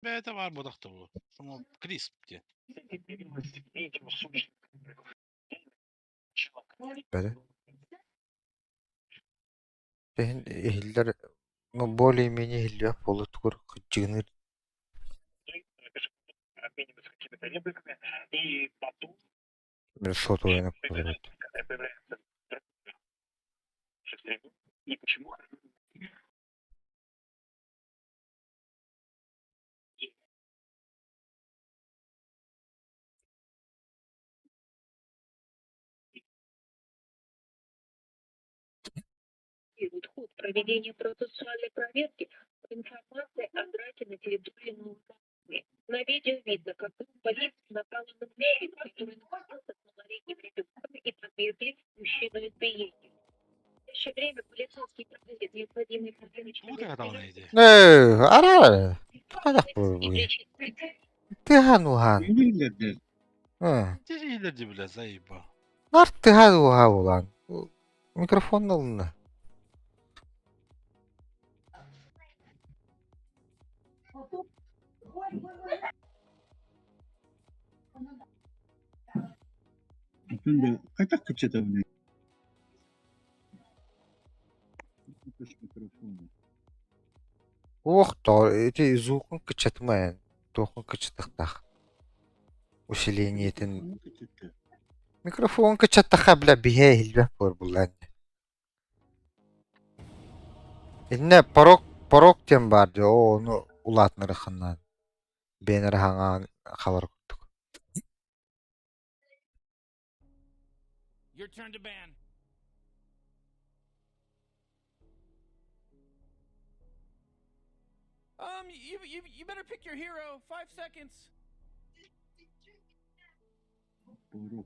Beta var budakta bu. Ama crisp diye. Böyle. Ben ehiller более менее ehiller полутур кыжыгыныр. Bir сот oynap olur. Ход проведения процессуальной проверки по информации о драке на территории Новой. На видео видно, как полиция напала на змея, который находился с малолетним ребенком и подвергли мужчину избиению. В настоящее время полицейские проводят необходимые Bu da adam neydi? Ara. Ara bu. Tihan uhan. Bilirler. Hı. Dizilirdi bile zayıf. Nar tihan uha ulan. Mikrofonun alını. Şimdi kaçak kıçıda bunu. Kış mikrofonu. Ох, то эти звукын кычытмайын. Тохун кычытыктах. Усилениетин. Mikrofonu kıçıttı. Mikrofon кычыттаха бля бихе hilbeh bor bulan. Inne porok tem bardı. O onu ulatnırıkından. Bener hangan habar kuttuk. Your turn to ban. You better pick your hero. 5 seconds. Doğru.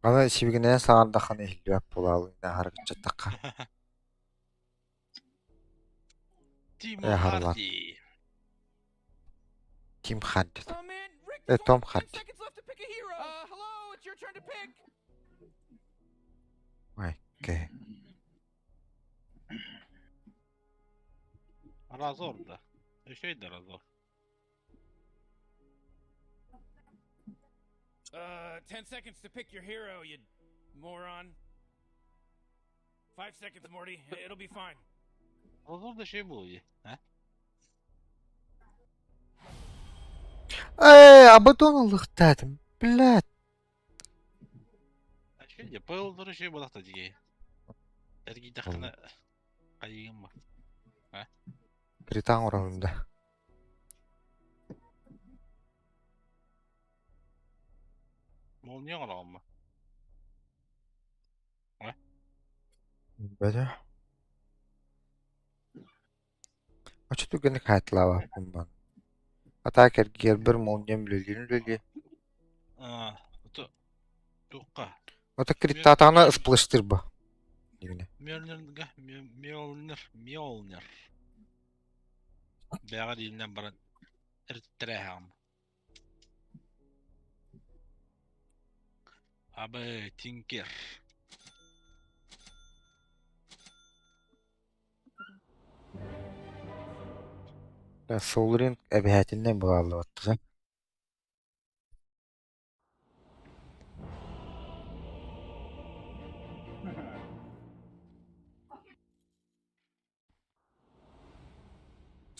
Ana şibigine sağırdakan hilbeh bulalı. Ne harkıçıttakka. Timo Harlan. Hardy. Kim Hardy. Oh man, Rick, Eh, there's Tom only 5 Hardy. seconds left to pick a hero. Hello, it's your turn to pick. Vay ke. Razor da. Şey de Razor. 10 seconds to pick your hero, you moron. 5 seconds, Morty. It'll be fine. Razor da şey bu iyi. He? Абадонлык dedim. Блядь. Şey diye bayıldırı şey budakta diye. Dergi dakına kayığım var. Британ уровнында. Mol niye alalım mı? Böyle. Açı tügeni kayıtlava bundan. Atak ergiyer bir monyen lölü. Aa, bu Tukka. Ota kritatana ısplıştır bu. Yine. Mjolnir. Bäga dilinden bara erttireham. Abi Tinker. Ya Soul'un ebehatinden bağlı attı.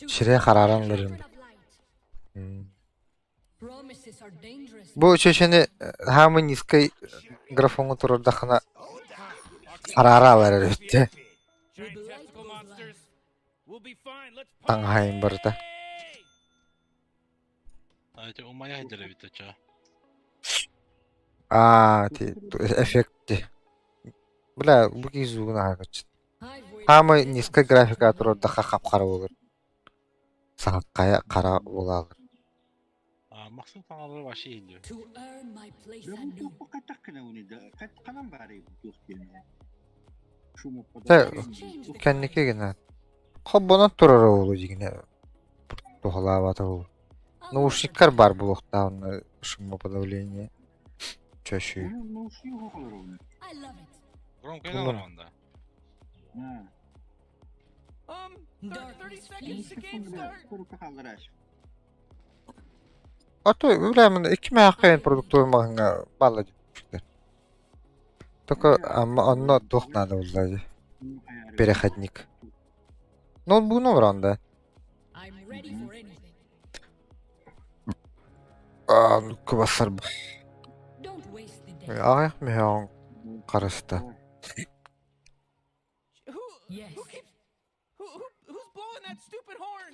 Şireye kararan verin. Bu çeşeni hamı niskay grafonu tururdakına karara verir ötte. Giant testicle monsters. We'll be fine. Let's Tanghayın burada. Haydi umaya hedere bitaça. Efekti. Bula bu gizuğuna hargıç. Hamı niskay grafika tururdakına kapkara olur. Sağıkkaya kara olalır. Maksud tanaları başı ediyor. Ben bu kaçak kına bunu da. Kanan bari bu yani. Şu mu Te kendike gene. Kobbona turar oğlu yine. Тухлавата olur. Наушниктер бар блокта, шумо подавление. Чаще. Ну, şu yok olur onu. Grom kayın alır onda. Ha. 30 seconds to game start. Kurup kaldıraç. Ото үләмен 2 мәхәен продукт olmağına баллады. Только amma onno тухнады булды. Переходник. Ну bunu вранда. I'm ready for anything. Ну квасар. Don't waste the day. Аяк мең карышты. Yes. Who's blowing that stupid horn?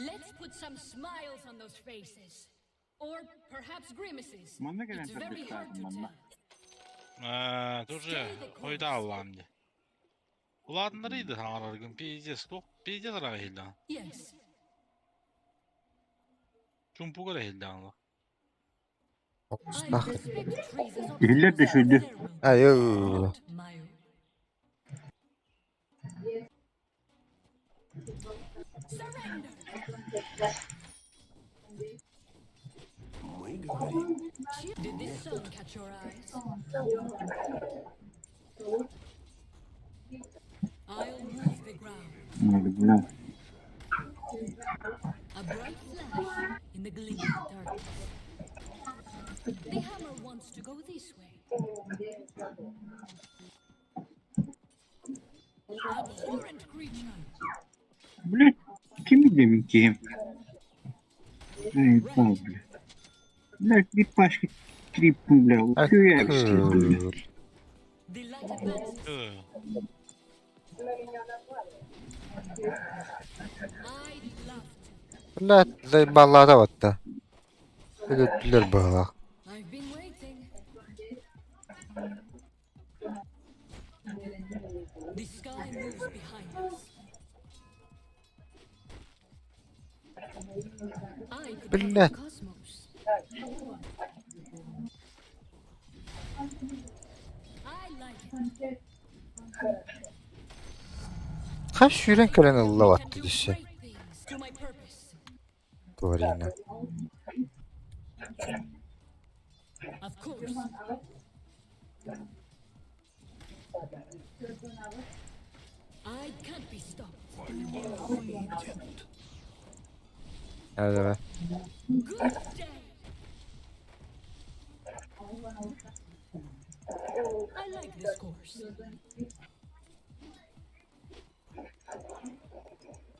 Let's put some smiles on those faces. Or perhaps grimaces. Manna gelen It's very hard to manna. tell. Тоже койда алам ди. Уладнарыйды араргын пиздец, тох пиздец ара хилдан. Yes. Чумпугара хилдан. I Снах. respect trees as Diller obstacles düşürdü. for ceremony. Аю. Not my own. Surrender. Did this sun catch your eyes? I'll move the ground. Bля. A bright flash in the gleaming darkness. The hammer wants to go this way. Abhorrent creature. Блядь, kimi deminki? Ey bal bля. Блядь, bir başka tripim bля. Köye yapıştırdı. Akıl. The light advances. I'd love to. Блядь, заебалата ватта. Ödüttüler bağla. I've been waiting. The sky moves behind us. I could Блядь. conquer the cosmos. I like it. Kaç şüren keren Allah We can vattı do dişi. great things to my purpose. Говорина. Of course. I can't be stopped. Hadi be. Good day. I like this course.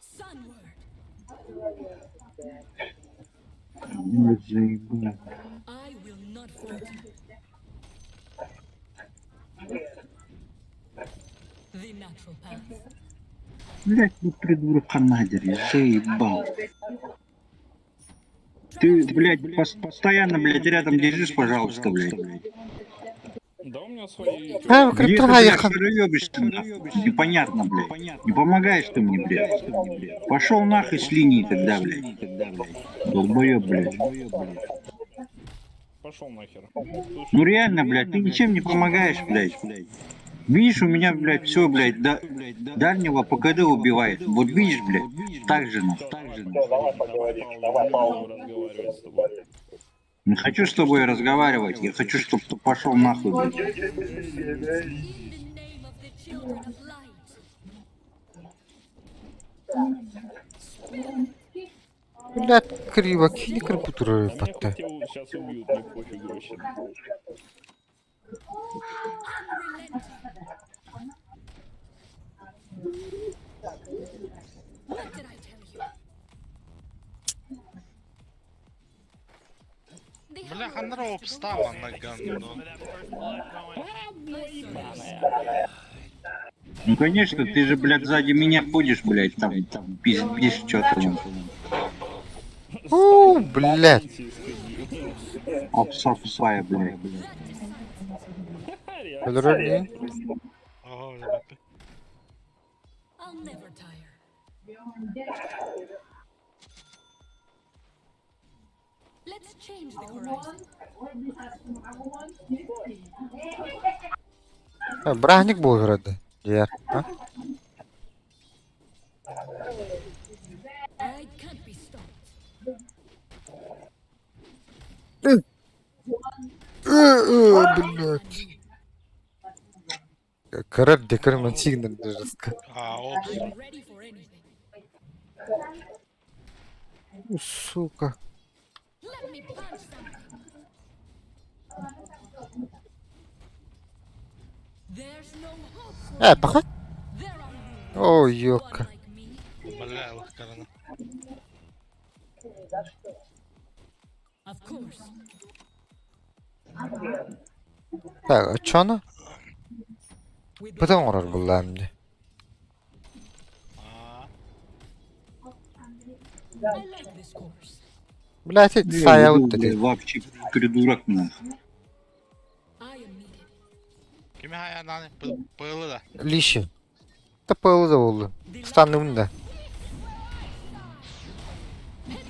Sunward. Ne zaybı. I will not falter. The natural path. Блядь, ну придурок канадер, заебал. Ты, блядь, постоянно, блядь, рядом держись, пожалуйста, блядь. Да, у меня свои... Ha, Где ты, криптона блядь, yakın. проебишься, нахуй? Непонятно, блядь. Не помогаешь ты мне, блядь. Пошел нахуй с линии тогда, блядь. Долбоеб, блядь. Пошел нахер. Ну реально, блядь, ты ничем не помогаешь, блядь. Видишь, у меня, блядь, все, блядь, дальнего ПКД убивает. Вот видишь, блядь, так же, нахуй. Разговаривать с тобой. Не хочу с тобой разговаривать, я хочу, чтобы ты пошел нахуй, блядь. In the name of the children of light. Блядь, криво, кини криптуры А меня патты. хотел сейчас убьют, мне пофигу вообще. What did I tell you? The Бля, hammer хандра wants to go обстава this на way. ганду. That first blood going. Ну конечно, ты же, блядь, сзади меня ходишь, блядь, там пиздишь что-то. Блядь. Овца тупая, блядь. Öldürür mü? Ага, ребята. I'll never tire. Let's change the horizon. Brahnik bu herhalde. Diğer. Ha? I can't be stopped. Блядь. Karar dekarım açık jazka. А, опс. I'm ready for anything. Сука. Let me punch something. There's no hope for Пахать. there are Ой, one ёпка. like me. Бля, карана. Of course. Так, а чё она? We Потом урар была мне. А, I like this course. Блять, это Я сая иду, вот бля, это. вообще придурок, нахуй. I am needed. Kime ayağından pığlı da. Лиши. Да пылы да oldu. Станымда.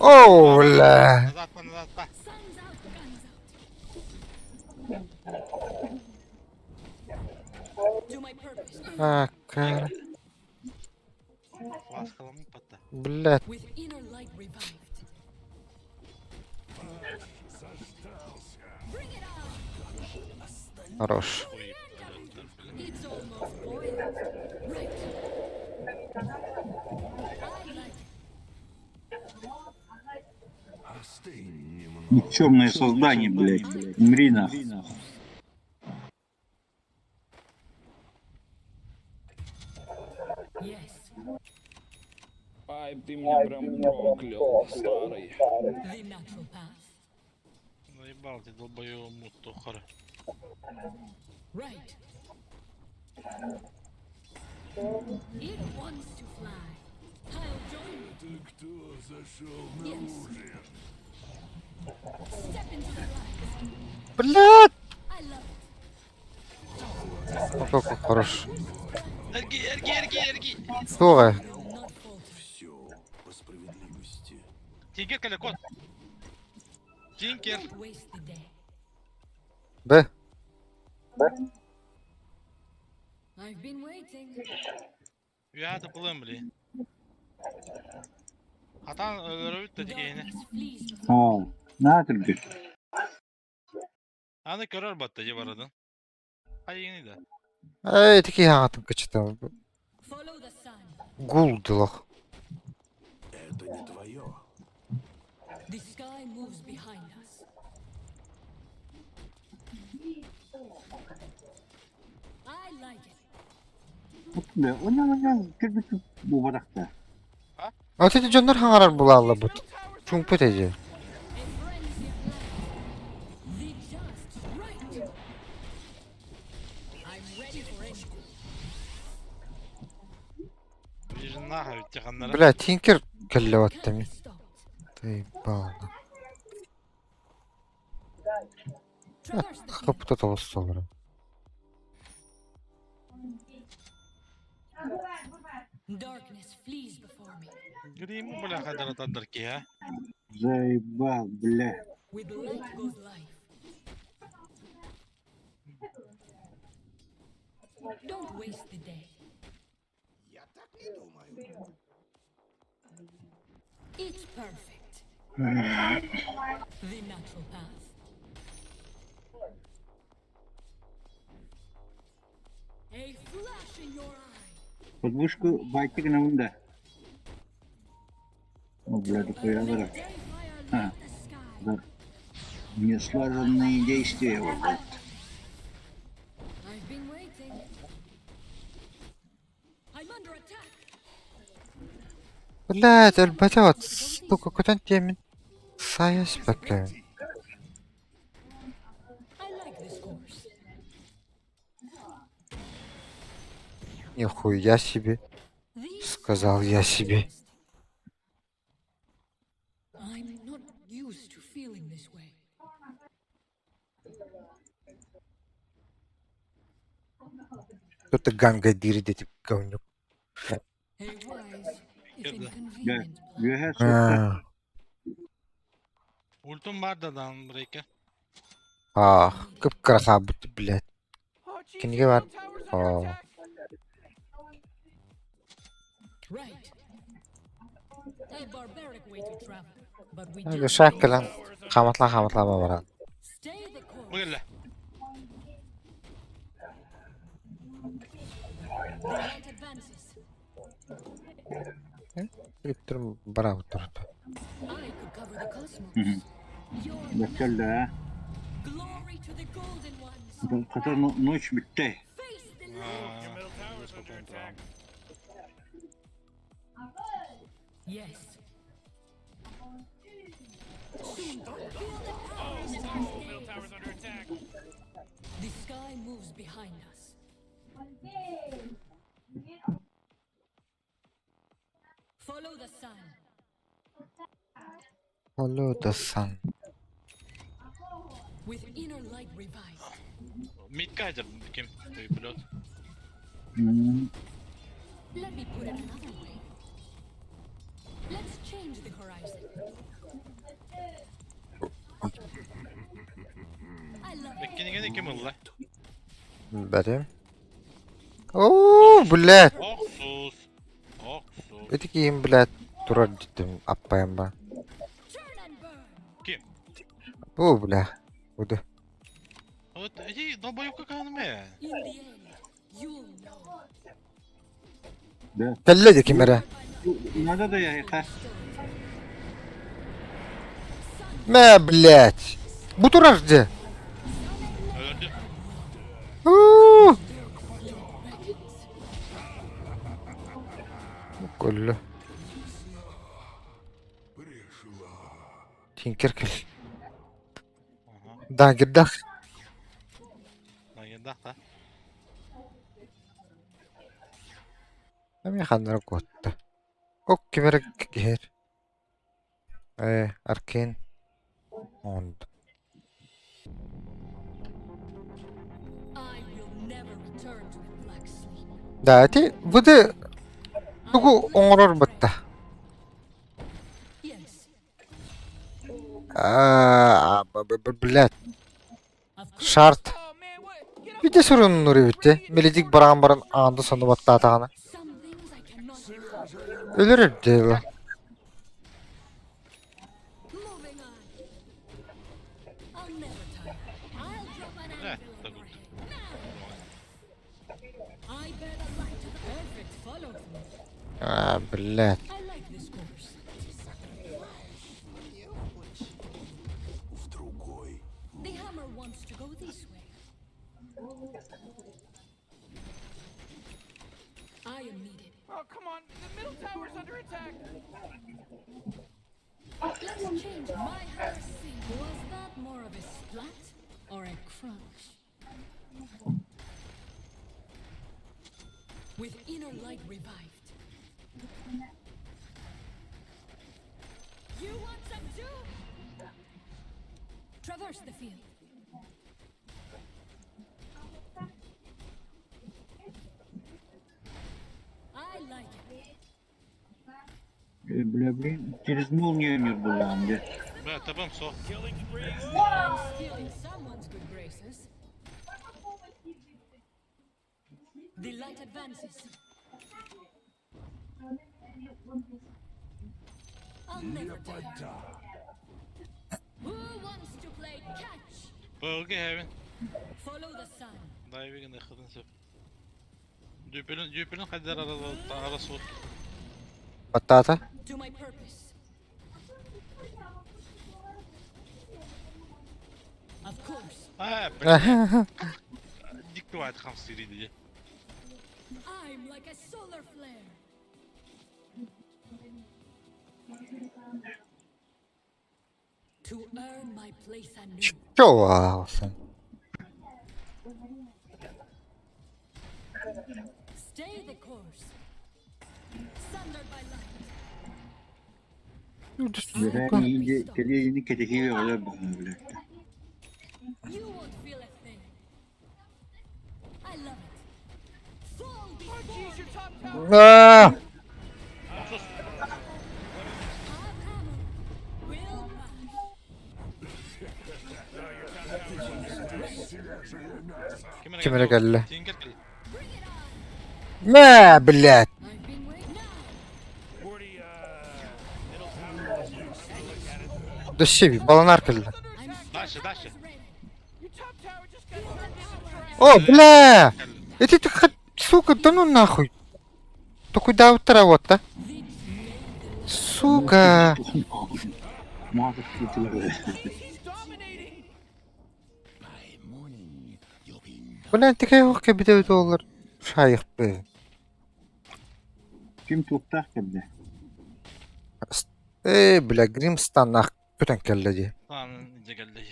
О, бля. Nazat atma, nazat atma. Sun's out, guns out. To my purpose. Ака. Vaskalamı patla. Блять. With inner light revived. Bring it on. Хорош. Koyup duruyorlar falan. It's almost boiled. Right. I like it. Никчемное создание, блядь. Умри, нахуй. Yes. Ай, ты меня прям проклял, старый. The natural path. Наебал ты долбоёб мут тухара. Right. It wants to fly. I'll join you. Yes. Step into the light. Блять. I love it. Ну какой хорош. Ergi, ergi, ergi, ergi. Слухай. Will not falter. Тигер каля кот. Тинкер. Don't waste the day. Б. I've been waiting. Ya da pılım bile. Hatan öğretip de diyene. Darkness flees before О, на тебе. Anı körör battı ya baradan. Ayını da. Эй, такие хатым качетам. follow the sun. Гул дылах. The sky moves behind us. I like it. Бля, он кирпич bu barakta. Вот эти жондар хаңарар була алла бут. Чумпут эже. A frenzy of life. The just right. I'm ready for anything. Bir nahar bittiğanlara. Бля, тинкер каллаваттами. Can't be stopped. Ты бална. Traverse the field. Хапута толстовра. Darkness flees before me. Gri mu bula kadar atadır ki ya. Заебал, бля. With light goes life. Don't waste the day. It's perfect. The natural path. A flash in your eye. Подвышку байтик на унда. О, бля, такой азарок. Day fire А, lit the sky. да. Неслаженные действия. Вот это. I've been waiting. I'm under attack. Блять, альбатят, сука, куда темин? Саясь пока. I like this course. Нихуя себе. These Сказал я себе. I'm not used to feeling this way. Кто-то ганга дирит эти говнюк. A wise, if Good. Бля, inconvenient plan. you have to- А, Ultum var da Dawnbreaker. Ах, кыпкырха бут, блядь. Кимге бар? О, Right. A barbaric way to travel, but we Ага, just шаккалан. Хаматла баран. stay the course. Bu gelle. The light advances. Gittim bana oturdu. I could cover the cosmos. Мгм. Your Bakacağız da. glory to the golden ones. Hakikaten notch bitti. Face the Your Aa, middle tower's under attack. yes. Middle tower's under attack. The sky moves behind us. Follow the sun. Follow the sun. With inner light revived. Midgeyser kim? Pilot. Hmm. Let me put it another way. Let's change the horizon. I love it. Bekini kim oldu lan? Benim. Oo, блядь. Oksus. Oksus. Эти кийин, блядь, туrar dedim appayım ben. Turn and burn. Kim? Bu, блядь. Budu. Вот эти долбоёбка kanım. In the end, you'll know. Да. Kelle de kimere. Надо да я это. Me, блядь. Bu turar de. Öldü. Oo. Kullu. Tinkerkel. Aha. Da giddak. Lan yendak da. Hem yakanlara kotta. Ok kimere geher. Arkin. Ond. I will never return to the black sleep. Dati, budu. Tugu ongoror batta. Yes, Блядь. of course. Şart. Oh man, what? Get up! Bir de sorun nuru bitti. Milicik baran andı sonu battı atağına. Some things I cannot do. Ölür diyor lan. Moving on. I'll never tire. I'll drop an Eh, anvil on tabii. your head. Now! I bear the light to the perfect follow through. Блядь. I like this course. The hammer wants to go this way. I am needed. Oh, come on. The middle tower's under attack. Let's change my hammer scene. Was that more of a splat or a crunch? With inner light revived. You want some too? Traverse the field. I like it. Бля, блин, через молнию не было, где. Bля, tepem so. Killing spree. I'm stealing someone's good graces. The light advances. I'll never tire. Who wants to play catch? Bölge heaven. Follow the sun. Diving yakın sep. Düpelin kadar arası var. Batata. To my purpose. Of course. Ha, bля. Dik var kam seri diye. I'm like a solar flare. To earn my place anew. Çok olsun. Stay the course. Sundered by light. Бля, иди, телевизионный категория, бля, бля. You won't feel a thing. I love it. Fall Oh, before jeez, your top tower. Aa! our hammer will pass. Kimine geldi? Tinker geldi. Bring it on. Me, блядь. I've been waiting now. Morty, middle tower. Dışı bir balon arkadaşı. I'm Дальше, дальше. ready. Your top tower just got turned into trash. О, бля! Эти ты, сука, да ну нахуй. Только куда вот работа? The Сука. Mazık kötüler. He's dominating. Ulan tika yok ki bir de olur. Şayık be. Kim tuttak gibi. Bile Grimstan'la köten kelleci. Lan ince geldi.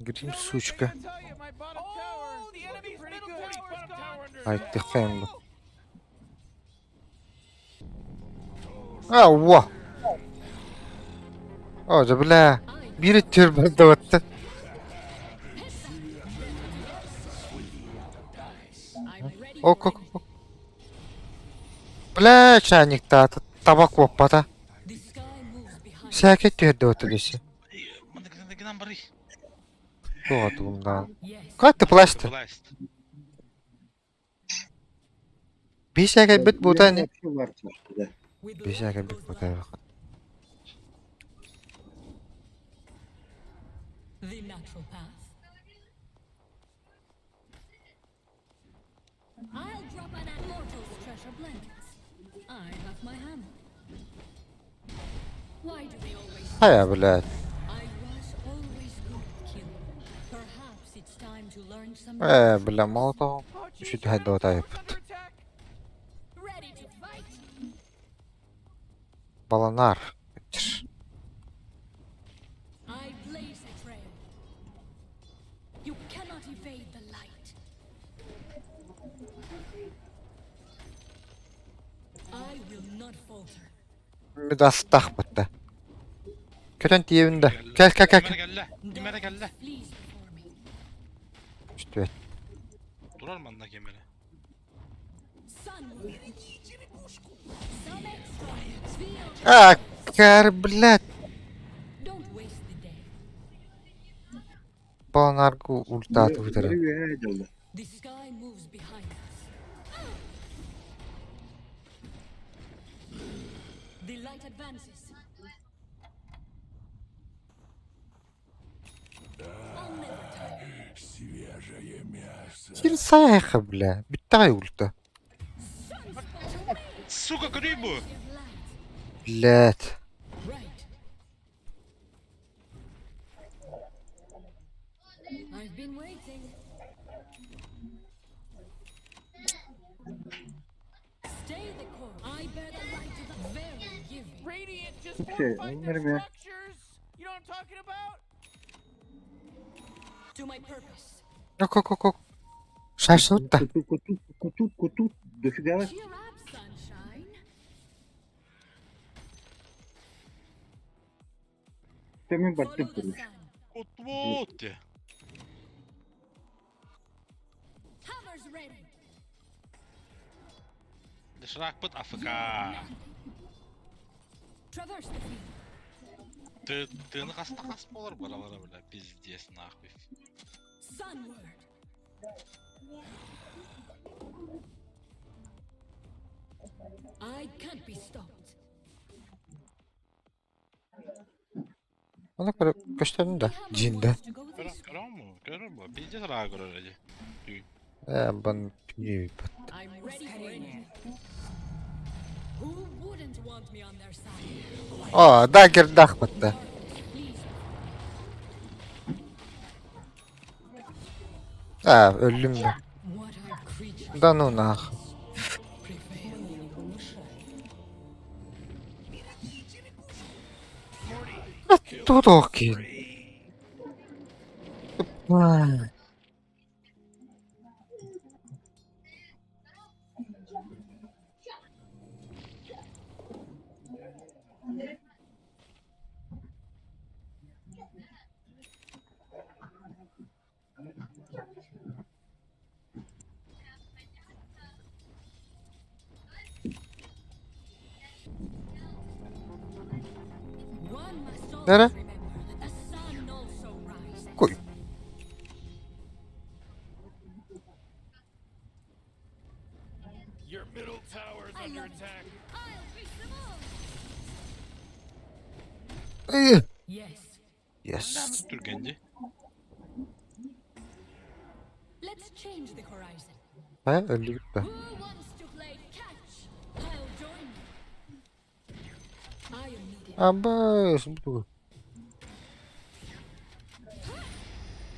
Grim No, suçka. I gotta tell you, my bottom tower. Oh, the enemy's middle tower's gone. Ay tıkayım bu. Allah. Hoca bile. Biri türbende attı. Ok ok ok. Bile çaynik dağıtı. Tabak voppada. The sky moves behind. Şaket yerde oturuyorsun. Mandakinden bari. Doğdu bundan. Yes. Kaçtı plaştı. Blast. Bir şaket bit bu da ne? Şey var çarşıda. With Bir luck şaket goes bit bu luck. da bak. The natural path. I'll drop an immortal's treasure blankets. I have my hammer. Why do they always Haya bile. I was always good at killing. Perhaps it's time to learn some Bile molotov. Şu da hadi o da yapıp. Under attack. ready to fight. Balanar. I blaze a trail. You cannot evade the light. I will not falter. Bir daha stak bitti. Köten diyevinde. Gel gel gel. Dimere gelle. Dimere gelle. Flees before me. İşte Durar mı andak yemere? Sunward. Some extra. Field. Kar bile. Don't waste the day. Balanar ku ulti atı bitirdi. The sky moves behind us. The light advances. I'll never tire. Sir sayı bile. Bitti ay ulti. Сука, грибу! Of light. Bilet. Right. I've been waiting. Stay the course. I bear the light to the very giving. Radiant just Okay, fortified onları their bir- structures. You know what I'm talking about? To my purpose. Yok yok yok yok. Şaşırdı da. Kutu. Дофига вас. Cheer up, sunshine. Temin Follow baktım the kuruş. sun. Вот! Hammer's ready. Шрак под АФК. Traverse the field. Тыны қаста қас болар бара-бара бля. Пиздец нахуй. Sunward. I can't be stopped. Ona göre gösterdim de. Cinde. To go Görür this way. görür mü? Görür mü? Pиздец rahat görür öyle. Ben bilmiyorum. I'm ready for anything. Who wouldn't want me on their side? Da girdi akmattı. Please. Öldüm ben. What are creatures? Danuna. Tudokin. One must always Nere? remember that the sun also rises. Koy. Your middle tower's I under love it. attack. I'll beat them all. Yes. Yes. Lanet Türkenci. Let's change the horizon. Öldü gitti. Who wants to play catch? I'll join you. Аба, что?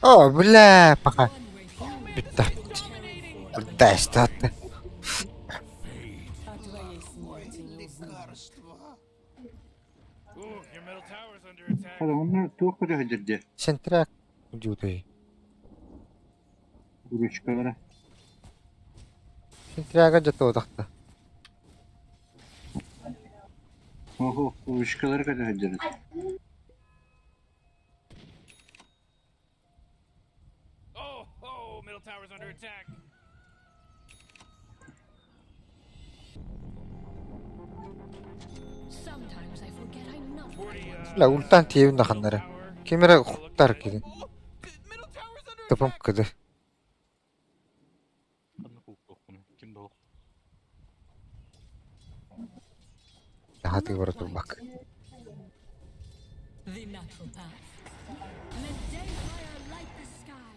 О, бля, пока. One way through. Bitti. Да, что ты? Ooh, your middle tower's under attack. Hadi onu tokadı hacırdı. Сентряк. Дютой. Kuruşkalara. Сентряга жата одакта. Oho, kuruşkalara kadar hacırdı. Oh, middle tower's under attack. Sometimes I forget I'm not. 40, لا ультан тиев наханнары. Кемера хуттар киди. middle tower's under Тапам attack. кыды. Kanı koktu bunu. Kimde o? Хаты бара турбак. The natural path. Let dayfire light the sky.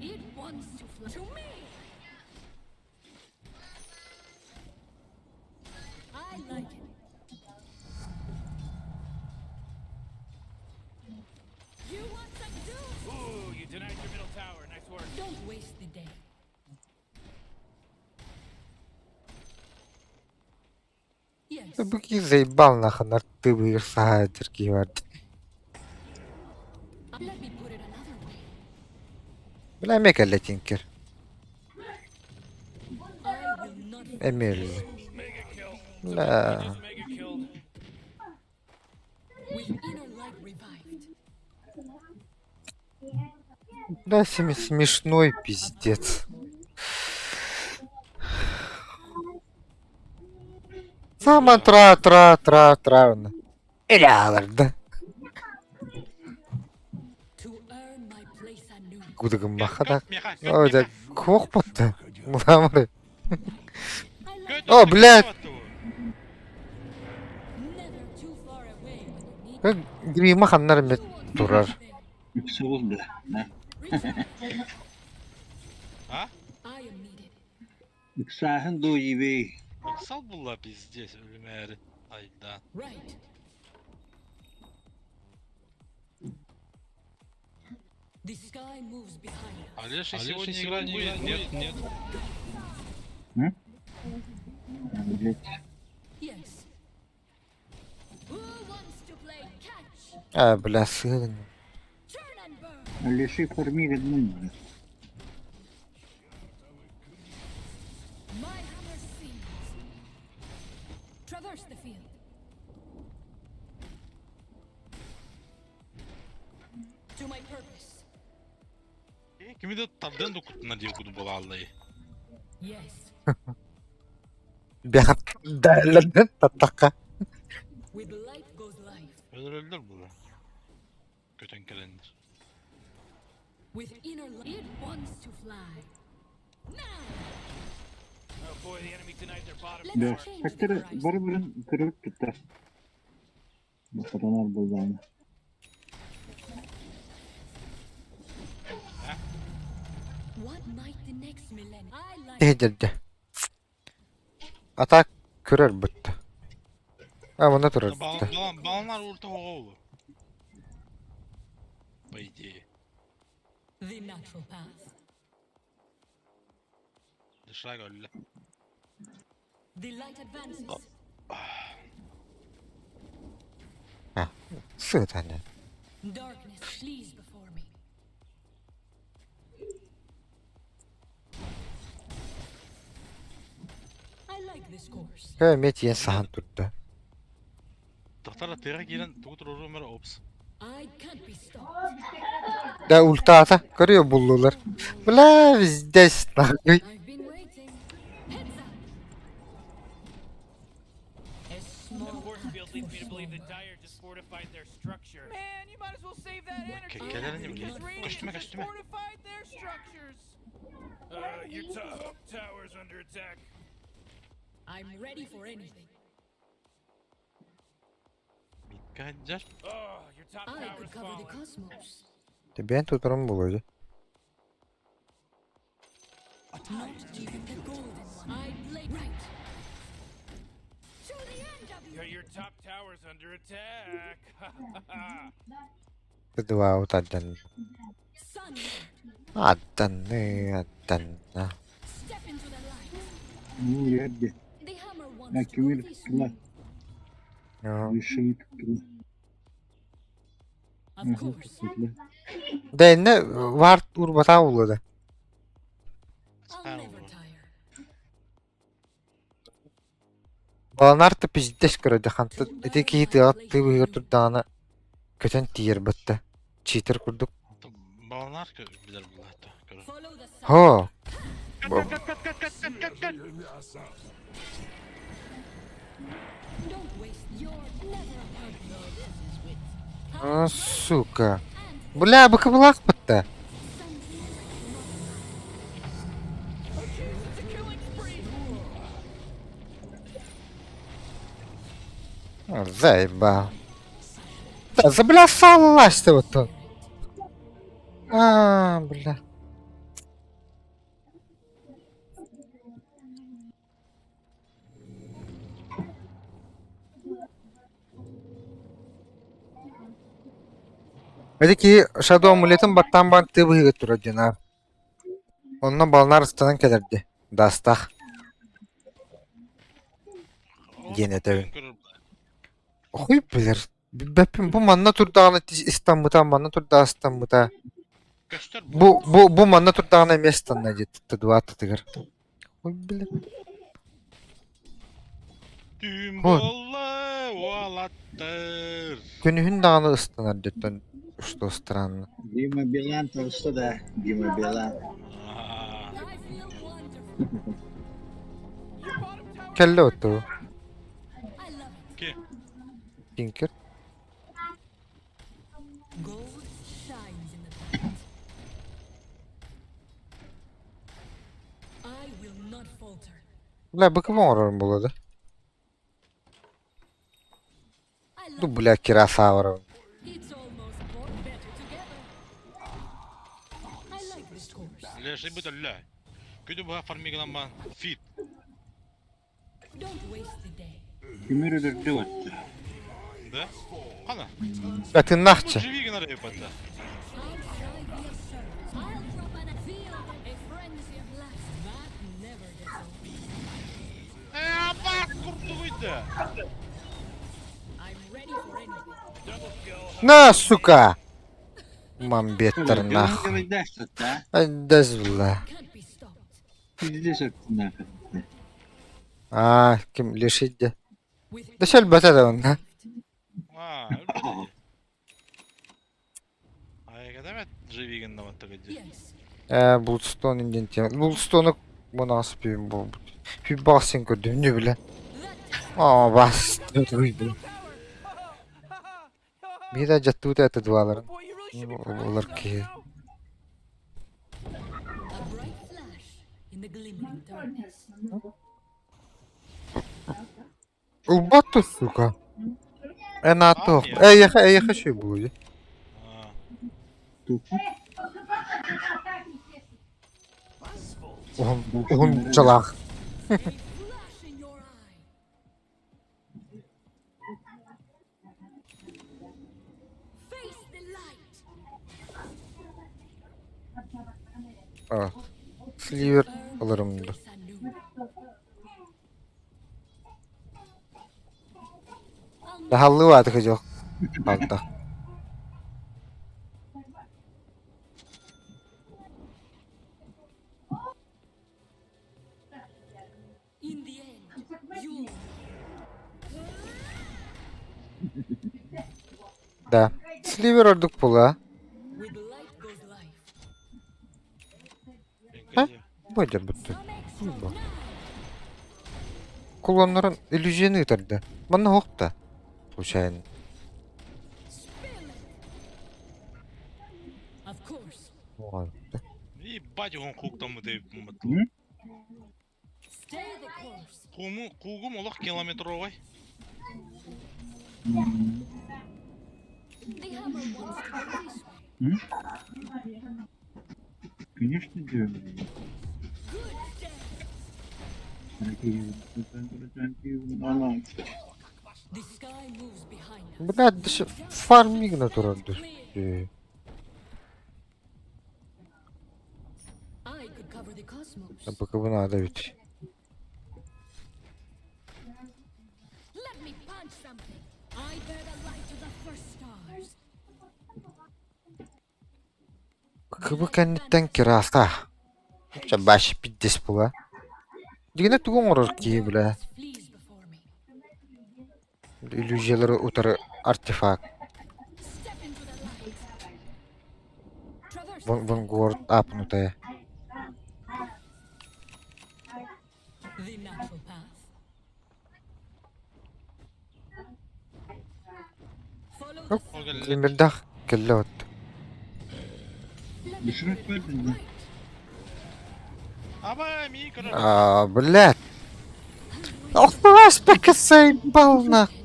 It wants to fly to me. I like it. You want some juice? Ooh, you denied your middle tower. Nice work. Don't waste the day. Yes. Да быки заебал наханар. Ты бы их садерки вард. Let me put it another way. Бля мекале тинкер. I will not. Эмерли. Mega kill. Бля. Just mega killed. With inner light revived. Да, смешной пиздец. Сама травна. Или аларда. To earn my place anew. Гудагам махада. Меха, Ой, да кохпатты. Муламры. I like О, блядь. never too far away when you need Как грима ханнар мет турар. Yüksel oldu. Ne? Ha? I am needed. Yükselhin doğu gibi. Sal bulla пиздец, ölüm eğri. Ayda. Right. The sky moves behind us. Алеша сегодня играть будет? Нет. Блять. Yes. Who wants to play catch? А, бля, сын. Turn and burn. Леши формили дну. My hammer sings. Traverse the field. To my purpose. Kimi de tabdan da kutuna diye kudu bola Allah'ı. Yes. Бяхат. Да, ладно, татака. With light goes life. Öldür bunu. Köten kelendir. With inner light, it wants to fly. Now. Oh boy, the enemy denied their bottom Let's Да. tower. change the Hakları horizon. barbarın kırık tutar. Bu kadar bulduğunu. What might the next millennium? I like Дедерде. Атак көрер бітті. А, мына турар бітті. Balonlar orta oğlu. По идее. the natural path. Dışarı öyle. The light advances. Сы тәне. Darkness flees before me. I like this course. Кө мет ен сахан турды. Тахтара тера giren tuğut rorumer ops. I can't be stopped. Да ультата. Көрüyor buldular. Бля, здесь нахуй. I've been waiting. Heads up. A The small force field leads me to believe that crucible. Dyer just fortified their structure. Man, you might as well save that energy. Gelelim mi? Because Rangers Koştuma, just koştuma. fortified their structures. Your top tower's under attack. I'm ready for anything. Kancar. Oh, your top I tower's could cover the fallen. cosmos. Ben tutarım buluyor. Not even the golden one. I blade right. To the end of Your top tower's under attack. Kedua utadan. Sun Lord, Adan nih, adan. Nah, step into the light. Ну, я где? The hammer На wants to go кемер this кила. way. yo. Решит кила. Of course. Değne var urbata uladı. I'll never tire. Баланар та пиздеш көрөдө ханты. Эти кийти атты быгыр турданы. Көтөн тиер бытты. Читер курдук. Баланар bilir bunlar da. Görün. Follow the sun. Ho. Don't waste your never a hurt. А, сука. Бля, быка булак бытты. Заебал. Да, за бля салась ты вот тут. А, бля. Эдики Shadow амулетін баттан бан ты быгы турадина. Онна балнар станан келерди. Дастах. Gene tabii. Görür. Ой, билер. Бәппин бу манна турдаганы Истанбулдан манна турда Истанбулда. Göster Бу манна турдаганы местанна дит. Тадуат тыгыр. Ой, билер. Tüm Ой. bolla valattır. Күнүхүн даганы ыстанар диттен. Что странно. Дима Билан то сюда. Дима Билан. Aa, I feel wonderful. Келле оту. I love it. ki Тинкер. Gold shines in the light. I will not falter. Бля, быка моңорорун болады. I love Ду бля кирасаврын. It's almost more better together. I like this course. leşi bu da la. Güdü bu farmigan ban fit. Don't waste the day. Кемер өдөрдү вот. Da. Kana. Бля, Bu тыннакчы. живи гына yapatla. I'll try be of service. I'll drop an feel a frenzy of lust that never gets old. Bak kurtu buydu. I'm ready for anything. На, сука! Мамбеттер нах. Пиздец тут, да? Дез бля. Can't be stopped. Пиздец тут нахуй. А, ким лишидде. With Да шел батада он, да? Ha, öyle dedi. Ay kadar живи гына вот так dedi. yes. Булстон инден тем. Булстону bu nasıl bir bu? Bir basın kördüm ne bile. Aa bas. Bir de jattu da ta duaların. Boy, you really should be proud of Olur yourself ki. now. A bright flash in the glimmering darkness. Убату, сука. Она то. Я хочу будет. Ha. Он çalak. A flash in your eye. Face the light. Aa. Sliver alırım da. Face anew. Daha halı vardı kızı. Altta. In the end, you Da. Sliver ördük pula. with light goes life. Böyle bitti. Some extra Bu. now. Kullanların illüzyonu yitirdi. Bana hok da. Bu şeyin. Spill it. Of course. Ебать он куктан мı deyip mı? Stay the course. Кугум олох километровой. The hammer wants to go this way. Конечно, делаю. Good day. Она. The Блядь, dışı farming'ine durardı. I could cover the cosmos. Bakı buna da bit. Let me punch something. I bear the light to the first stars. Bakı bu kendinden kirasa.Ça başı biddes bula. Digine tuğun orur ki bile. Flees before me. İllüziyaları utarı artefak. Step into the light. Traverse Bun gord apnu taya. the natural path. Follow Hop. the O geldi. Limirdah kelle ot. Düşürük verdin de. Ama iyi kadar. Aa, блядь. Охуешь, так и заебал нахуй.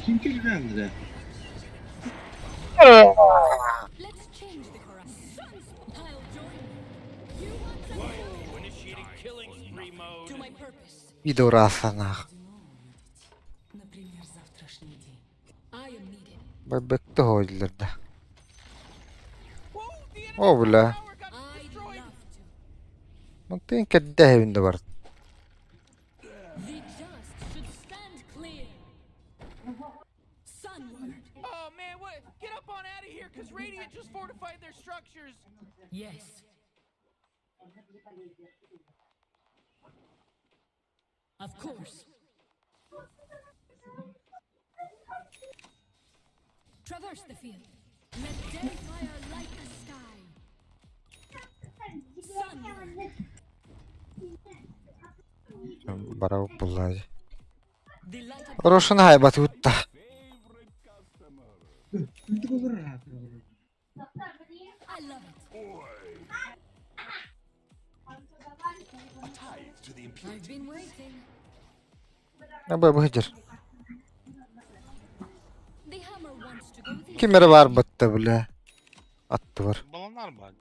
Kim geldi de? Let's change the horizon. I'll join you. You want some Initiating killing spree mode. to my purpose. Пидораса нахуй. Например, завтрашний день. I am needed. Bebekte hoylardı. O bile. I'd love to. Muhtemelen kedde evinde var. The just should stand clear. Sunward. Oh man, what? Get up on out of here, cause Radiant just fortified their structures. Yes. Of course. Traverse the field. Let day fire light the sky. Sunward. Барау буллады. The light of Рошын хайбат утта. I love it. I've been waiting. Абы быжыр. The hammer wants to go the Kimere var battı bile. Attı var. Balonlar var.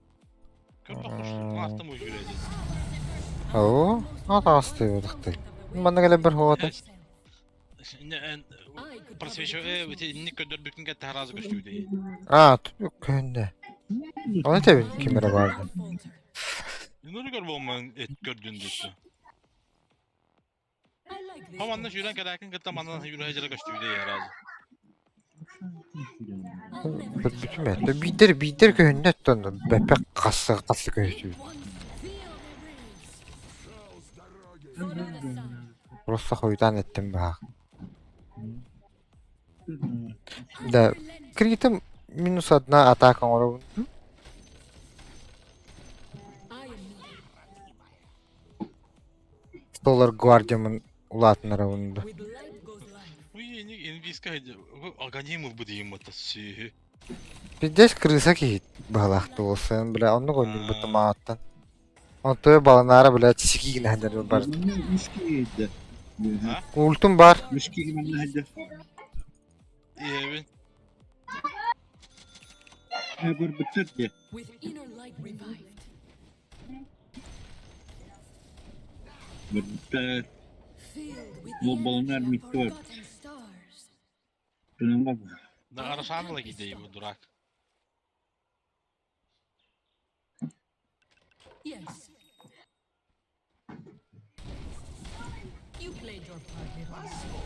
Kötü hoşum. Attım ucuyla. Oo, ata astıyorduk. Bana gele bir hovatı. Şimdi просвещаю, не kadar bütün get tarazı göçtü diye. Aa, tutuk köyünde. Onu tabii kimere vardı. falter. Ne gör bu olman et gördüğün diye. I like this. Ama anla şuradan kadarken gıtta mandan yürü hecele göçtü diye razı. Bütün ben. Bidir köyünde tuttu. Bepek kası köyüydü. Follow the sun. Burası koydan ettim bak. Da kritim minus adına atakan oraya. I am needed. Stolar Guardian'ın ulatına ravundu. With light goes life. Bu yeni Enviska hece. Aganimov bu diyeyim matası. Bir de kırısa ki bağlaktı olsun bile onu koyduk bu tamaattan. Ontoya bağlanara bile çizgi yine heder var. Müşkiydi. Ultum var. Müşkiyi ben hadi. Evet. Öbür bitirdi. With inner light revived. Bitti. Filled with Bu the balonlar energy of bitti var. forgotten stars. Döneme bu. Da araşanla gideyim bu durak. Yes. You played your part, little soul.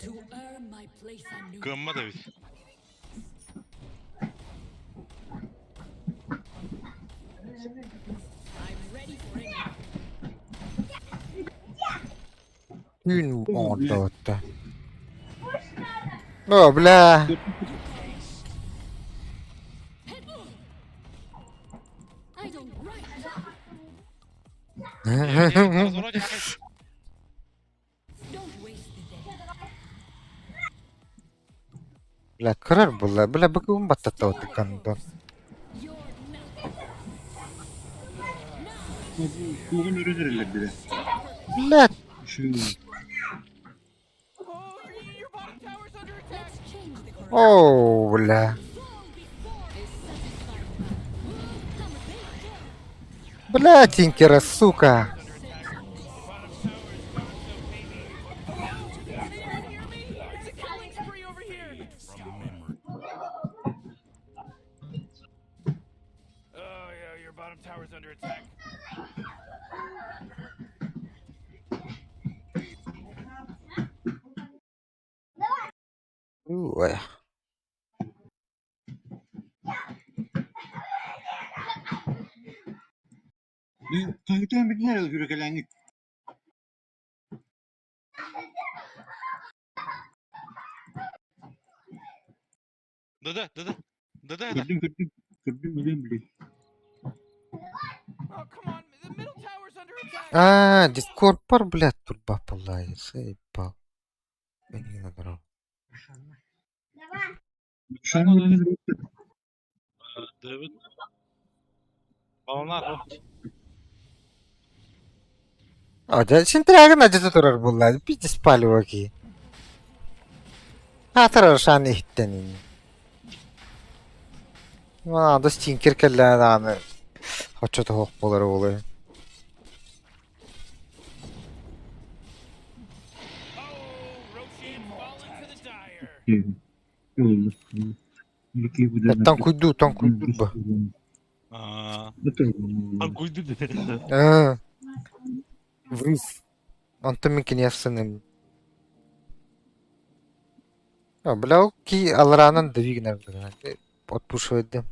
To earn my place anew. Kımma da bit. I'm ready for it. Gün orada otta. O bile. I don't write. Sonra gel. Don't waste the day. Bile kırar bula. Bile bakın battı otta kandan. You're nothing. Bugün ürünürler bile. Bile. Şu Oh, your bottom tower's under attack. Let's change the horizon. Oo bile. Fall before is satisfied. Come, big Bile tinkere suka. Ой. Когда меня разгружали, Да-да. Кырдым, блядь. Oh, come on. The middle tower's under attack. Дискорд бар, блядь, тут бапылай. Заебал. Я не набрал. Шанlı Дэвид. Баланар вот. Да сен тирәген аҗыты турар булла. Пиздец спалю ки. Атырар шаны иттен. Да стинкер келлә аны. Хачыты хок булар булы. Oh, Roshan falling to the dire. Тан куйду ба. Куйду. Врыв. Антон микин яфсынын. Бляу ки алранын двигнер. Отпушуйды.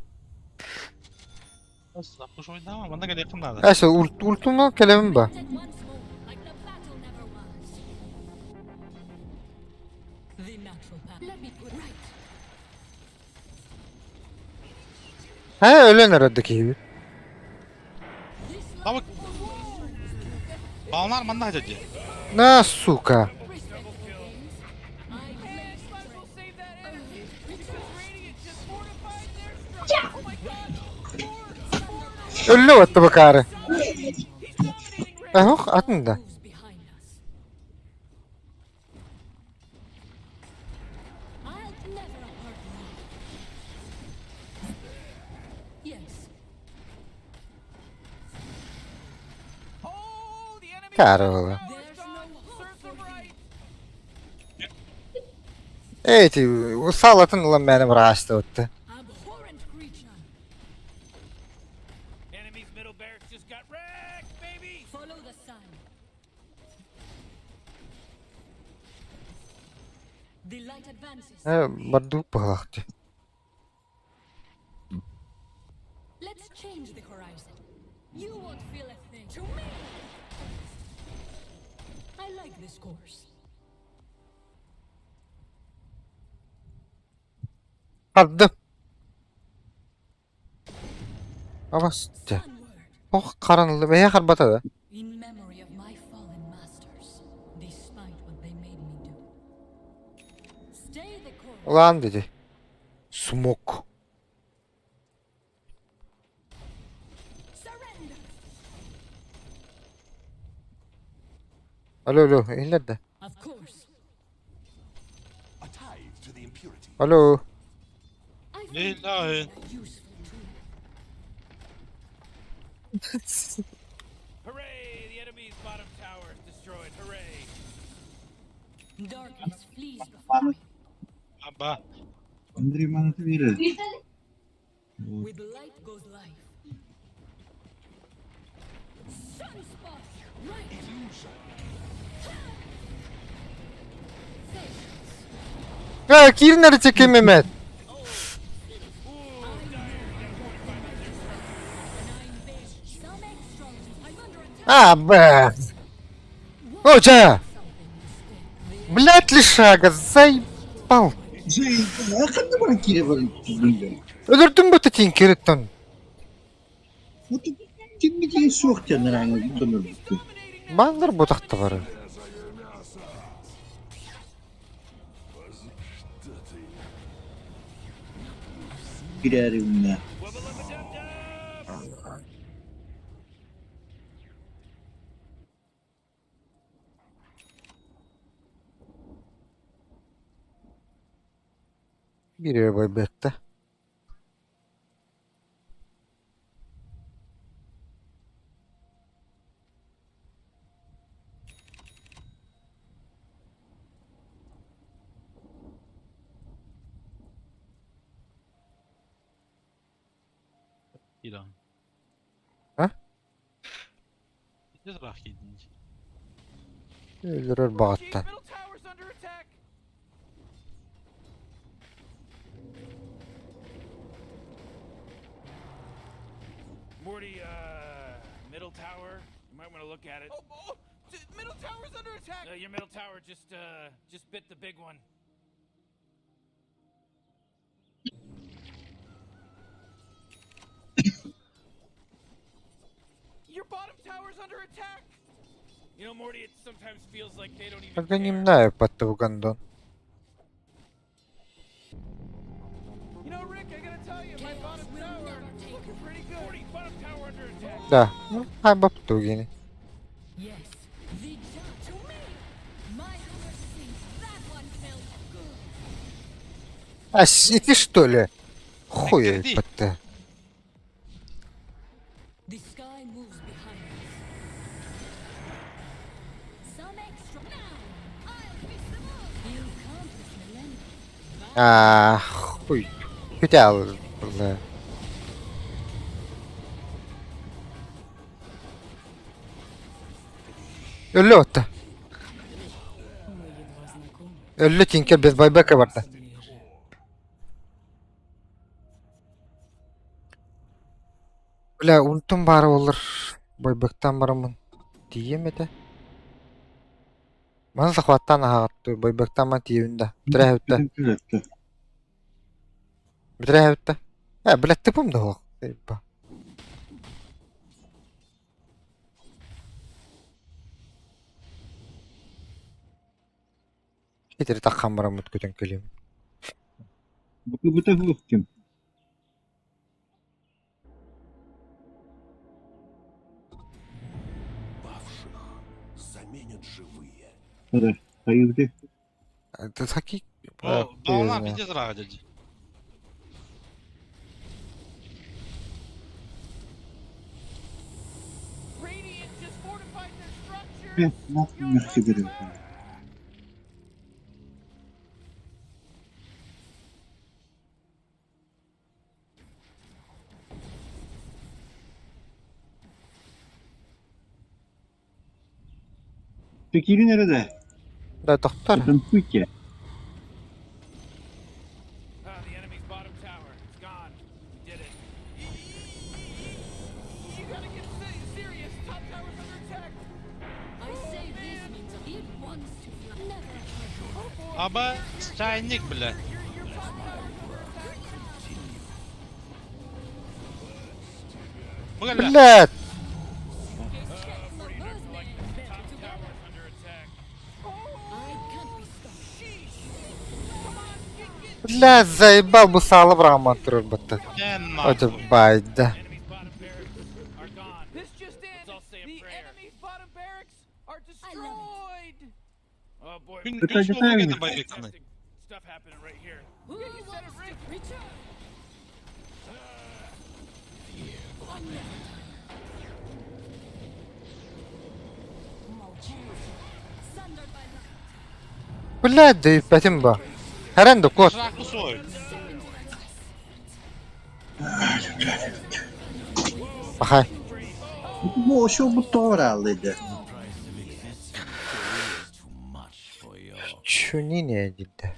Запушу ойнама, мында гел якын надо. Әсі ультуну келемін ба? Fight it once more, like the battle never was. The natural path. Let me put right. Өлен әрәді кейбі. Табык. Баланар мында жади. Сука. Hey, might as well save that energy. Because Radiant just fortified their structure. Oh my god. Өлі өтті бұ кәрі. He's dominating Radiant. Атында. Moves behind us. I'll never hurt you. Yes. Oh, the enemy Карова. tower's gone. Serves them right. Эти, салатын ұлан мәнім рашты өтті. Abhorrent creature. Enemy's middle barracks just got wrecked, baby. Follow the sun. The light advances. Бардук бұғақты. Let's change the horizon. You won't feel a thing. To me! I like this course. Қарды. Авасты. Onward, Қаранылды. Бәйе қарбатады. in memory of my fallen masters, despite what they made me do. Stay the course. Ulan dedi. Смок. Surrender! Alo. İllerde. Of course. Alo. I find Lillahi. a useful tool. Hooray! The enemy's bottom tower is destroyed. Hooray! Darkness flees before me. Aba. Андрей Манатвира. With light goes life. Sunspot! Right! Кирнер çekeyim Mehmet. Some extra. I'm under attack. Be. Hoca. Блять лишага, заебал. А как ты блокировали? Öldürdün bu tinkeretten. Вот ты мне сохтя нравится. Bandır bu taxta var. Girer evine. Bir boy bekle. İran. Ha? Yazırak yedinci. Öldürür Chief, bağıttan. middle tower's under attack. Morty, middle tower. You might want to look at it. Middle tower's under attack. Your middle tower just bit the big one. Your bottom tower's under attack. You know, Morty, it sometimes feels like they don't even Aga care. nim na patta bu gandon. You know, Rick, I gotta tell you, my bottom tower is looking pretty good. Morty, bottom tower under attack. Da. Hay baptu gini. Yes. The judge to me. My hammer sinks. That one felt good. А сиди что ли? Хуя Иди. патта. The sky moves behind us. Some extra now. I'll fix them all. You accomplished millennium. А хуй. Хотел. Бля. Ölüyordu. Öldü Tinker без байбека vardı. Бля, unuttum bari olur. Байбектан барамын. Тием еді. Маны захваттан ағатты. Байбектан ма тиемді. Бітірі әвітті. Бітірі әвітті. Білет типім да ол. Кетері таққан барамын көтен келем. Бытовухтим. Павших заменят живые. Да, hayırdır? Ты таки... O dağlar biz yazırak edeceğiz. Radiant just fortified their structures. Ne yapayım ederim. Tekili nerede? Да, доктор. Zaten Türkiye. The enemy's bottom tower. It's gone. We did it. You gotta get serious. Top tower's under attack. I say this means it wants to fly. Never a hard Ama çaynik bile. Bu kadar. Блядь! Under attack. I can't be stopped. Блядь, заебал бы сало в рамонтур бата. Sen Оди mahkum. байда. Enemy's bottom barracks are gone. This just in. Let's all say a The prayer. enemy's bottom barracks are I love destroyed. Oh boy. Gün Detay gün detay sonu mı? gene bayrakını. Fantastic stuff happening right here. Who wants to return? Sundered by light. Блядь, да ипатим ба. Herende kod. Sıraklı soy. Bakay. Bu o şu bu doğru aldı. Чуни не edildi.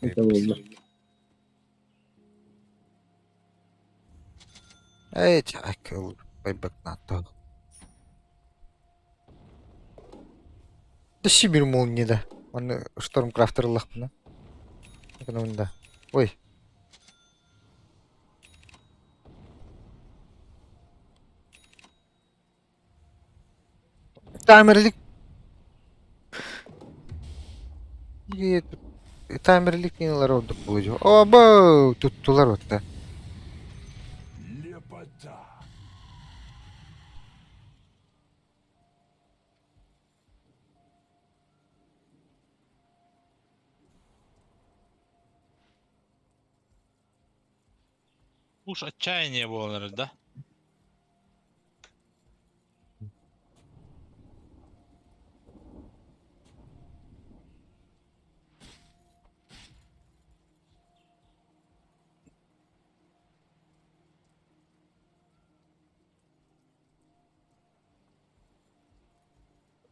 Ne oldu? Эй, чакал. Байбак на то. Да шибир молния да. Он Штормкрафтер лахпна. Экономда. Ой. Таймерлик. Таймерлик нелер oldu bu. Obo, tuttular orada. Лепота. Uş отчаяние bu onlarda.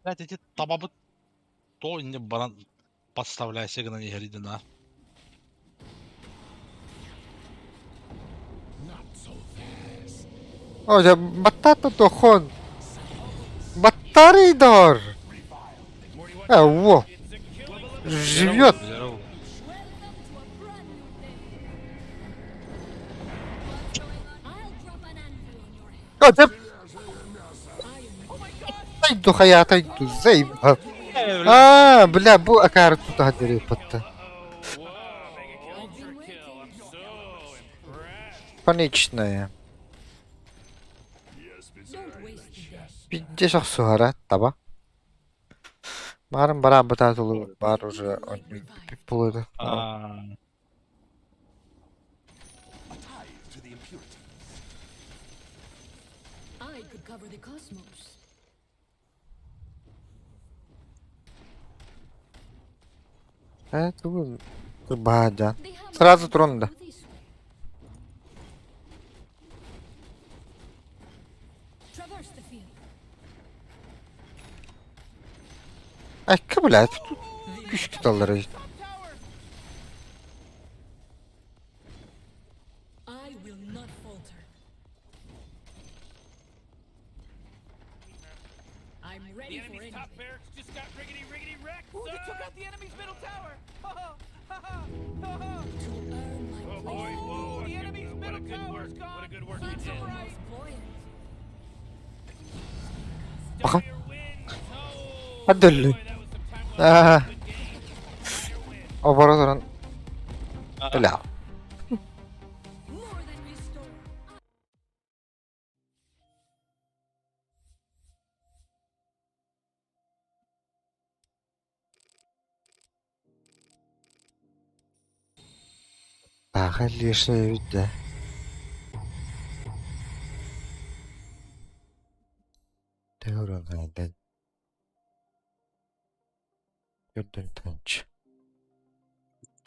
эти табабы то не баран подставляйся гна не гридина. Not so fast. Oye, batata tojon. Батарейдор. Morty, watch А, out. во, It's a killing живет. Здорово. Welcome to a brand new day. What's going on? I'll drop an anvil on your head. Оце, I am тайду хая, тайду, заебал. Бля, бу акар тут гадери патта. Whoa, mega kill for kill. I'm so impressed. Паничная. don't waste the day. Пидде шахсуара, таба. Марым бара бататулу бар уже пипулы. А, A tie to the impurity. I could cover the cosmos. Это баджа. They have Сразу nothing to трон, да. do this way. Traverse the field. Ай, блядь, тут küçük dalları. Top tower. I will not falter. I'm The ready for enemy's anything. top barracks just got riggedy wrecked. Ooh, they took out the enemy's middle tower. Ha ha ha ha ha ha. To earn my Oh place. boy, whoa, the enemy's what a middle good tower's work. gone. What a good work you That's did. almost buoyant. Aha. Dire wins. Oh, Hadi boy, lan. that was some time well Ah. spent. Good game. Dire wins. Operatörün. Bela. More than restore. Ахали шевде. Teoron hayden. Gördün tanç.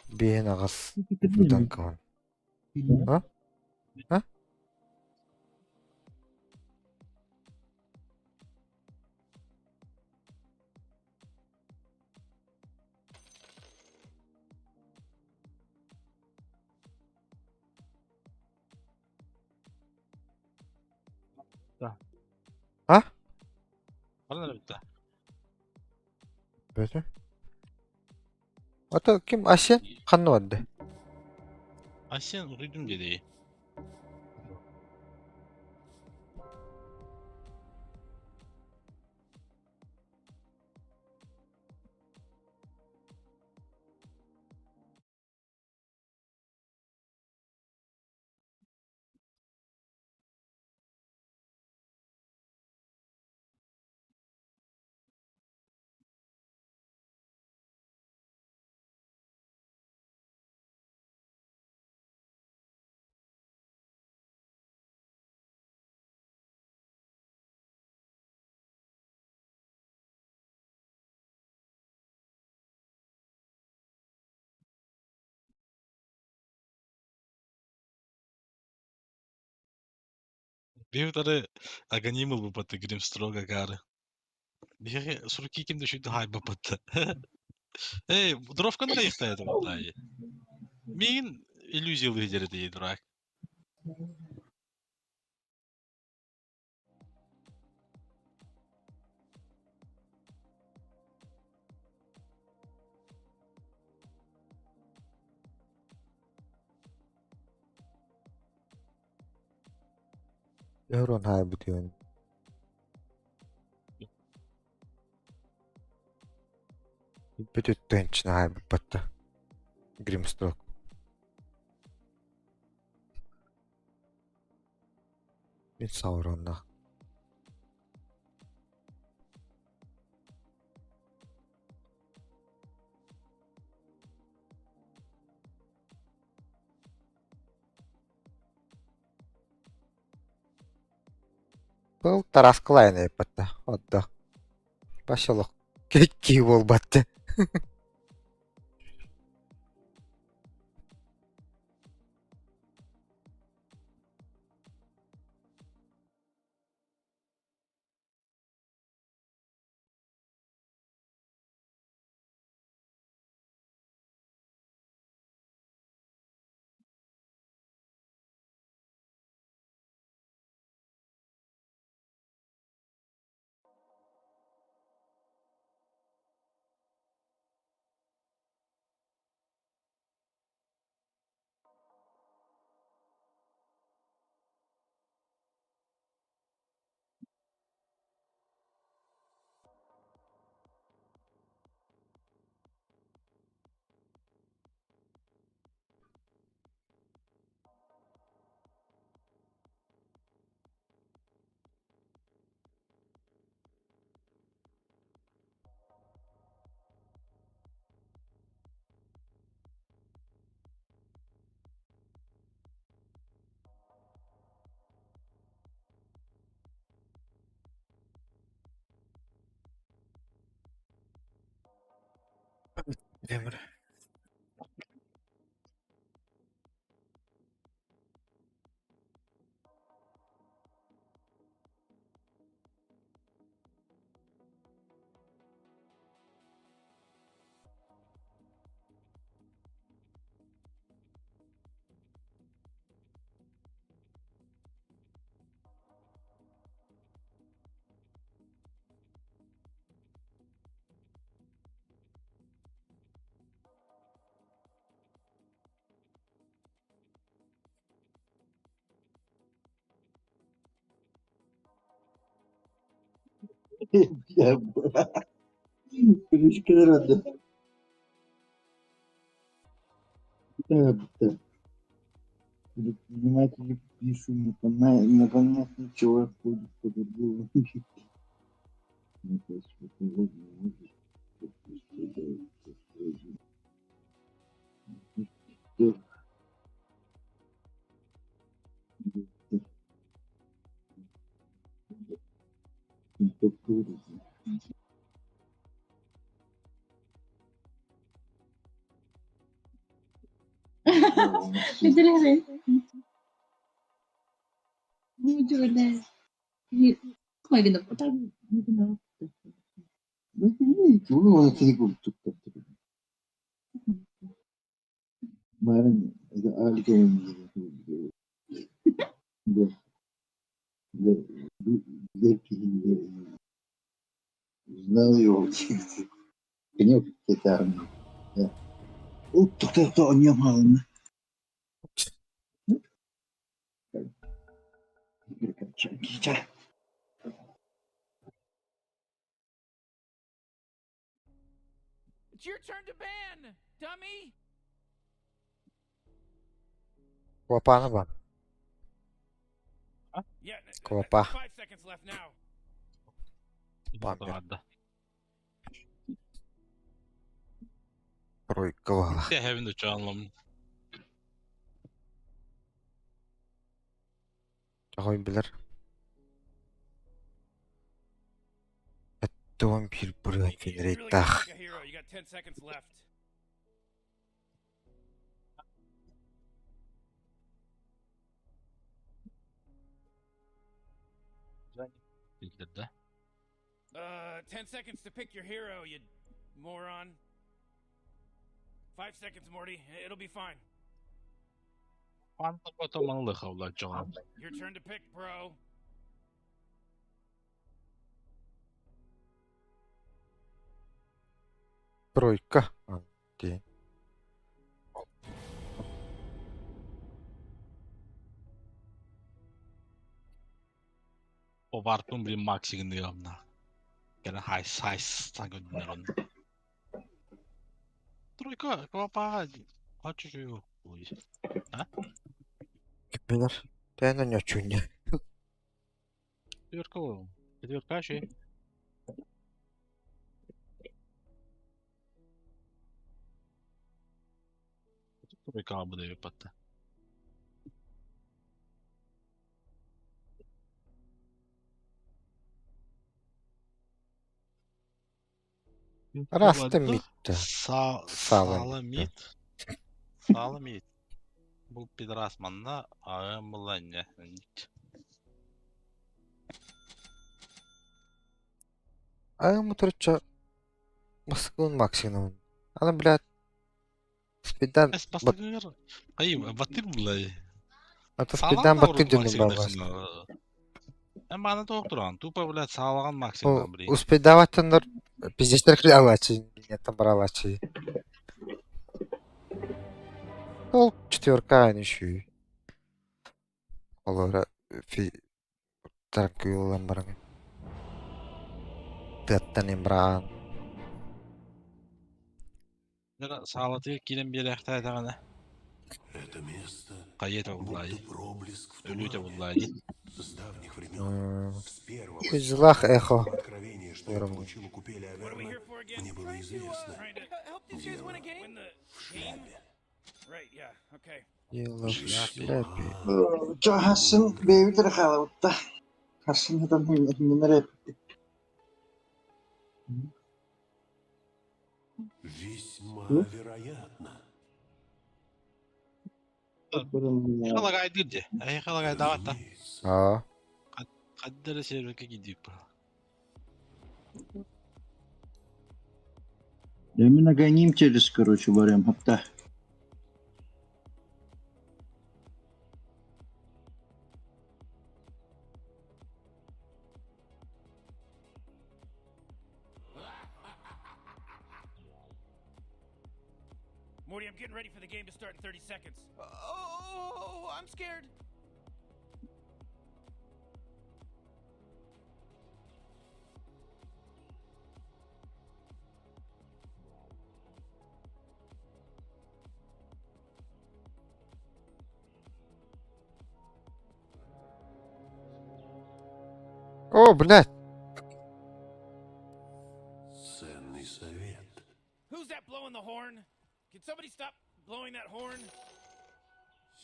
Bir ağız. Buradan kavan. Ha? Ha? Ha? Bana ne bitti? Böyle. Ata kim? Asya? Kanlı vardı. Asyen duydum dedi. Bir tane aganimul bu patı Grimstroga karı. Bir surki kim düşürdü hay bu patı. Hey, drovkan da yıktaydı vallahi. Min иллюзия лидери değil durak. Teoron hay bu diyorsun. Bütün tançına hay bu patta. Grimstroke. Bir Sauron'da. Бұл тараскылайны патта. Отда. Başalıq. Kekki bol battı. Emre. Я Крышка рада. Да. Предприниматели пишут непонятно чего ходит по другому. Интересно. Ну, дёрная. И Хагина, потом не знаю. Ну, видите, он это не будет тут. Марин, это Алька. Да. Знал его. Конек это армия. Да. Вот кто не мало. It's your turn to ban, dummy. Kuwapana ba? Yeah. Kuwapa. 5 seconds left now. Pamir. Hadi. Тройка вала. Ya hevin de canlım. Жагой билер. Эттуан бир бүргэн You really фенерейт gotta таах. pick a hero. You got 10 seconds left. Bildirdi. 10 seconds to pick your hero, you moron. 5 seconds, Morty. It'll be fine. Fanta botamanlı havla canım. Your turn to pick, bro. Тройка. Анти. O varpın bir maxing diyorum da. Gene high size sanırım onu. Тройка, квапа. Açıyor. Ой. Билер. Тәнә нячуня. Четверка o. Четверка şey. Тройка абы да yapatı. Раста митті. Sağlı mit. Sağlı mit. Bu pidras manna ağımılan Аймы турча. Баскын максимум. Аны блядь. Спидан. Es bastagır. Hayır, batır bulay. Это Sağlam спидан da бакын vurdu жөнүн барбас. maksimum. Hem bana doktoran. Tupa блядь sağlagan maksimum biri. Успедаватындар пиздештер кире алачы. Неттен баралачы. Ол четверка айнышүй. Олора таркуйлан баран. Таттан имбран. Sağlatı kilim bir ekte edemene. Это место Kayet будто bulay. проблеск в Ölü de тумане. bulay. С давних времен, с первого Злах эхо. откровения, что я Первым. получил у купели What are we Аверна, here for again? мне было известно. Trying to Help these guys win a game? win the В game? шляпе. Right, yeah, okay. Yılı şляпи. Hasan baby tara khalawta. Hasan hatan hinare. Весьма вероятно. Halagay dirdi. Ay halagay davat da. Разумеется. Aa. Kaddere serveke gidiyor. Да мы нагоним через, короче, говоря, хапта. Morty, I'm getting ready for the game to start in 30 seconds. Oh, I'm scared. О, блядь. Ценный совет. Who's that blowing the horn? Can somebody stop blowing that horn?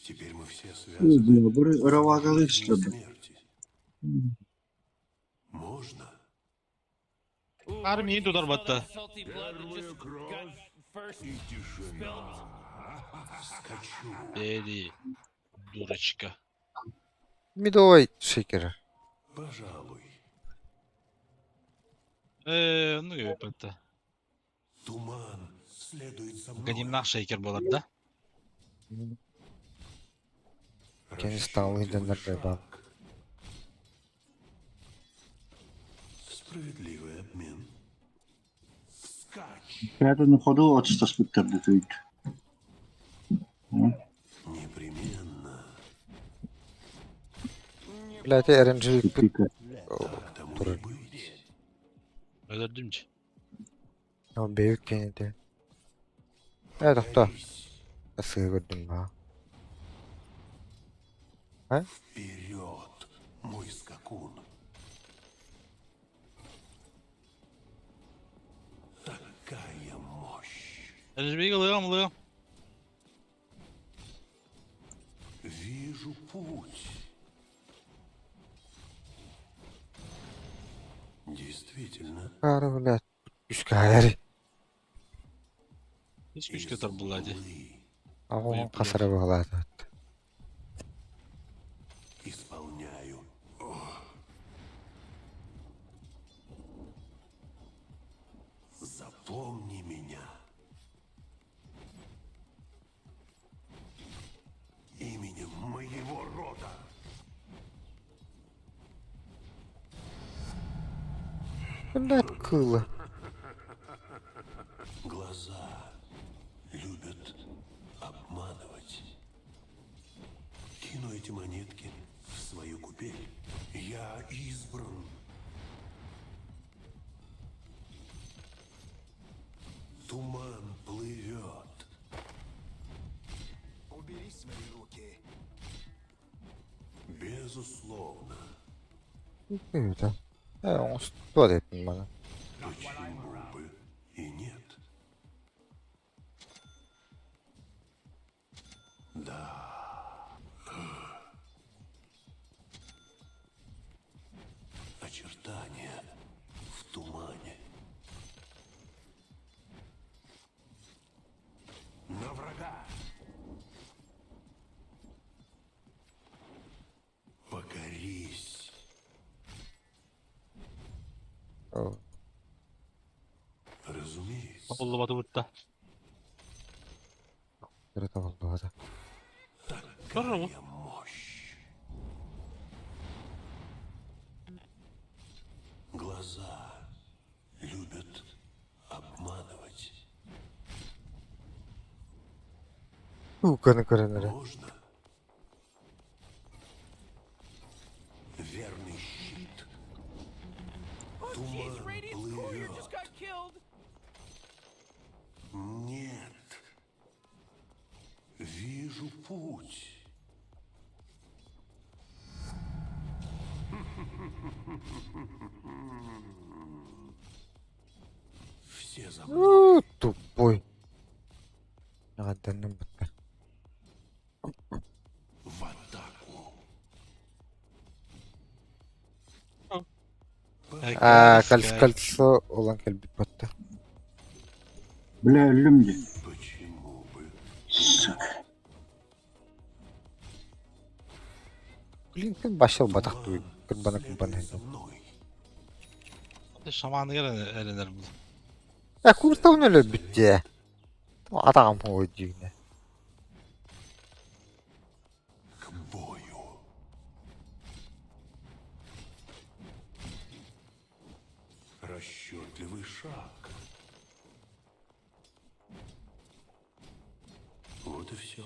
Теперь мы все Бля, связаны. равагалы, жизнью что и ли? смерти. Можно? Ooh, Harbi Morty, iyi can you dudar smell battı. that salty blood that just got first spilled? Скачу. Deli. Дурочка. Midway şekeri. Пожалуй. Ну gibi battı. Туман следует за мной. Ganimnah şeker болады da. Kendisi tağlayınca nerede bak. Справедливый обмен. Скач. Рядом на ходу от 100 спектр дают. Непременно. Блядь, RNG'lik bir Пика. Так тому и Dur. быть. Öldürdüm ki. ama büyük kendi. Evet doktor. Борись. Nasıl gördüm ha? Вперед, мой скакун. Такая мощь. Elbise alıyorum. Вижу путь. Действительно. Karı блядь. Üç kayarı. Hiç güç kadar buladı. Изумлы Ama kasara bağladı. исполняю. Запомни меня. Именем моего рода. Блядь, kılı. Глаза любят обманывать. Кину эти монетки в свою купель. Я избран. Туман плывет. Убери свои руки. Безусловно. Evet ha. Onu tuvalet ettin bana. Почему бы и нет? Да. Очертания в тумане. На врага. Покорись. O. Разумеется. Oldu batı vurdu. Evet oldu hadi. Sonra mı? Такая мощь. Глаза любят обманывать. Bu kanı görenlere. Можно? Верный щит. Oh, Туман jeez, Radiant's courier just плывет. got killed. Нет. Вижу путь. Все за мной. Uuu, tuppuy. Ne kadar ne bıttı. В атаку. Aa, kalesi olan kelbi battı. Бля, люди. Почему бы? Сука. Блин, кім башыл батақ туй. Кырбана Следуй кымбана. за мной. Şamanı gelen elenir bu. Ya kurtağın öyle bitti. Adam o düğüne. К бою. Расчетливый шаг. Вот и все.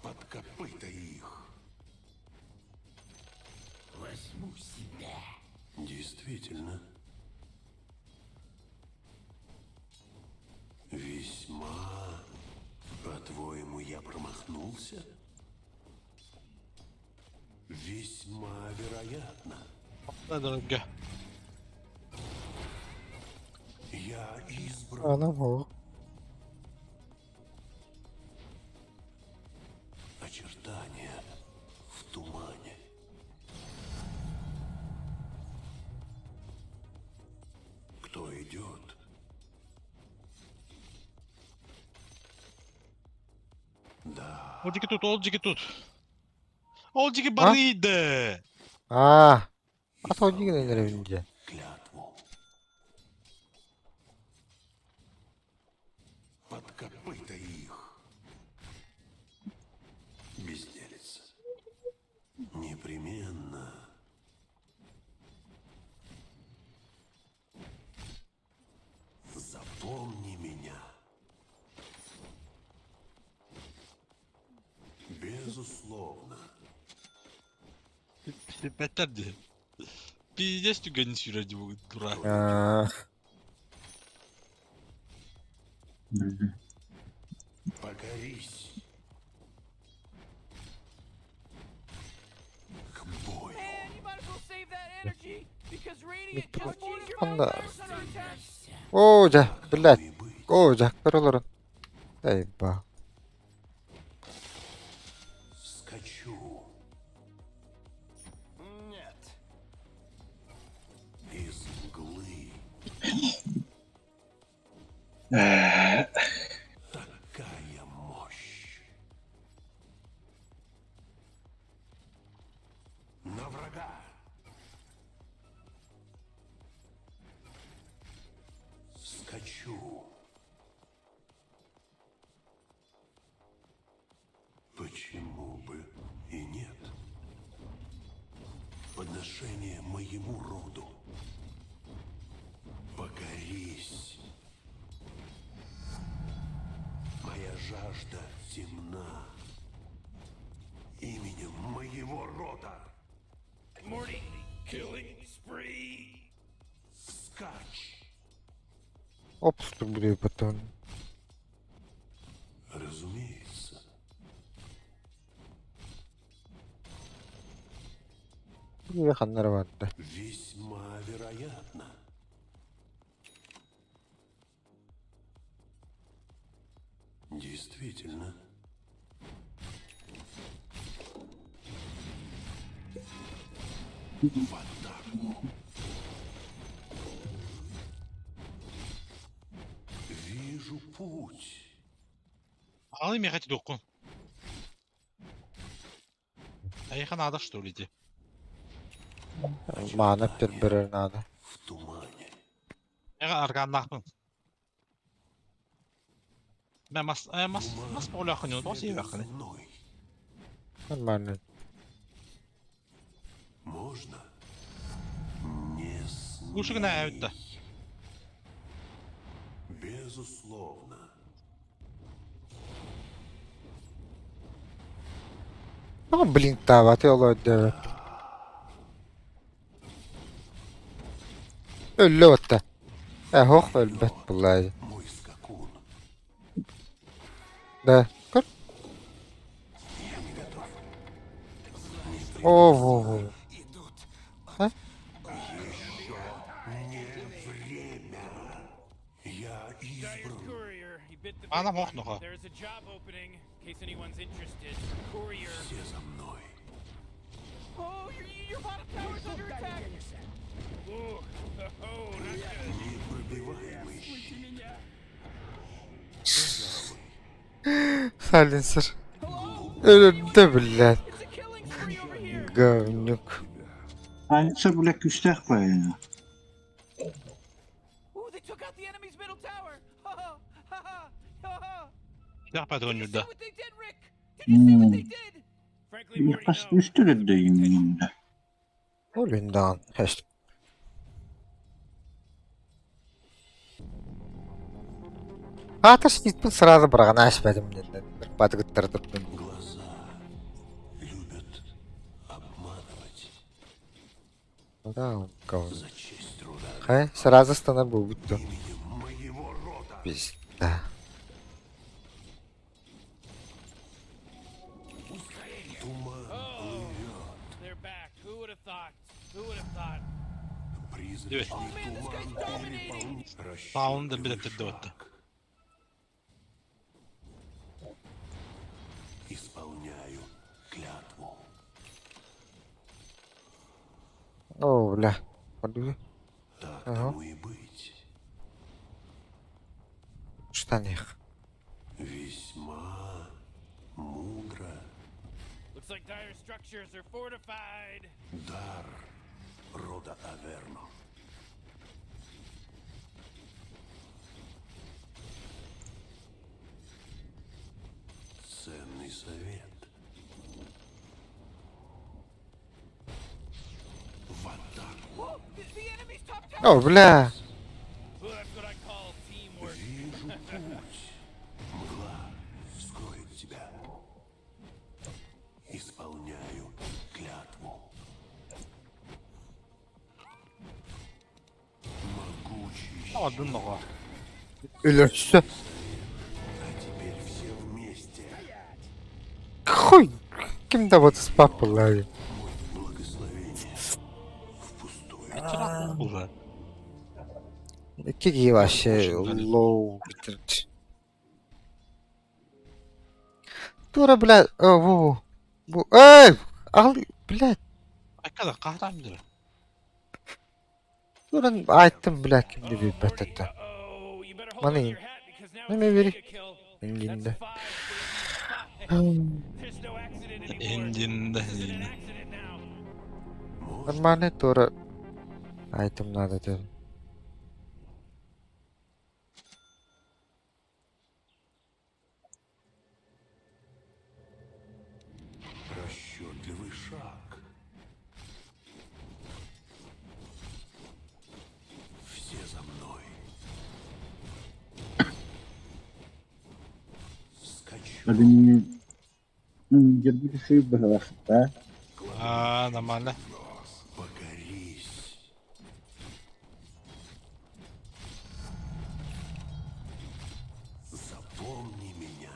Под копыта их. Возьму себя. Действительно. Весьма. По-твоему, я промахнулся? Весьма вероятно. Ne döngü. Я избран. Anam o. Очертания в тумане. Кто идет? Да, Olciki tut, olciki tut. Olciki barıydı. Ah. At o düğüne nere bince. клятву. Под копыта их. Безделица. Непременно. Запомни меня. Безусловно. Beterdi. Пиздец тюгани сюреді bu dura. Ah. Бля. Покорись. К бою. Man, you might as well save that energy because Radiant Dur, just used your anda. powers under attack. Oca, блядь. Тому и быть. Oca, kırılırın. Eyvah. Скачу. Нет. Из мглы. Такая мощь. На врага. Скачу. Почему бы и нет? Подношение моему роду. Покорись. Моя жажда темна. Именем моего рода. Morty, killing spree. Скач. Опустур buraya patron. Разумеется. Buraya kanlar vardı. Весьма вероятно. Действительно. В атаку. Вижу путь. Alayım ya hadi dokun. Ayıkan ağda что ли? Manıp bir nada. В тумане. Ya arkanda akın. Ben mas polo akın yok. Nasıl iyi Следуй akın? за мной. Нормально. Можно? Не Уши гына әйтті. Безусловно. Ama blink daveti olaydı evet. Öyle otta. Hoş elbet bulaydı. Мой скакун. Da. Kır. Я не готов. Oo. Идут. Ha? Не время. Я Got your избран. courier. He bit the Ana big hoch one. noch. There's a job opening in case anyone's interested. Courier. Все за мной. Oh, your bottom tower's under attack. Ooh. Oh, not good. Непробиваемый щит. Silencer. Önünde bile. It's a killing spree over here. Говнюк. Раньше, блядь, кустях правильно. Ooh, they took out the enemy's middle tower. Ha ha ha ha ha. Silah patronu Did you see da. what they did, Rick? Did you see what they did? Frankly, Я Morty, no. посвистили да им, да. Ölünden. Heşt. Аташ гитмэн сразу бұрағанаш бәдім деді. Бір бадығыттырдып мен. Глаза любят обманывать Да, говно. за честь труда. Хай, сразу стана был будто. Именем моего рода. Пизда. Oh, they're back. Who would have thought? Who would have thought? Призрачный Oh man, this guy's туман dominating. Pound bir Расчетливый de döttü. шаг. Исполняю клятву. О, бля. Подуй. Так Ага. тому и быть. Штанях. Весьма мудро. Looks like dire structures are fortified. Дар рода Аверно. Ценный совет. В атаку. Whoa, the enemy's top tower. О, бля. Well, that's what I call teamwork. Вижу путь. Мгла скроет тебя. Исполняю клятву. Могучий. Adın da var. Ölürse. А теперь все вместе. Хуй. Kim de bu spapırlar. Благословение впустую. Bu da. İki giyi var şey. Low. bitirdi. Dur bля. Bu. Ey. Al. Bля. Ne kadar kahramandır. Durun ayttım bля kimdi bir Oh, Morty, betete. uh-oh. You better hold Money. on to your hat because now Let it's me a read mega it. kill. Enginde. That's 5, baby. 5. There's no accident anymore. Enginde. This isn't an accident now. Нормально тоже. Айтем надо тоже. Расчетливый шаг. Все за мной. Скачу. Hadi mi? Gerbi şey bırak da. Aa, normalde. Покорись. Запомни меня.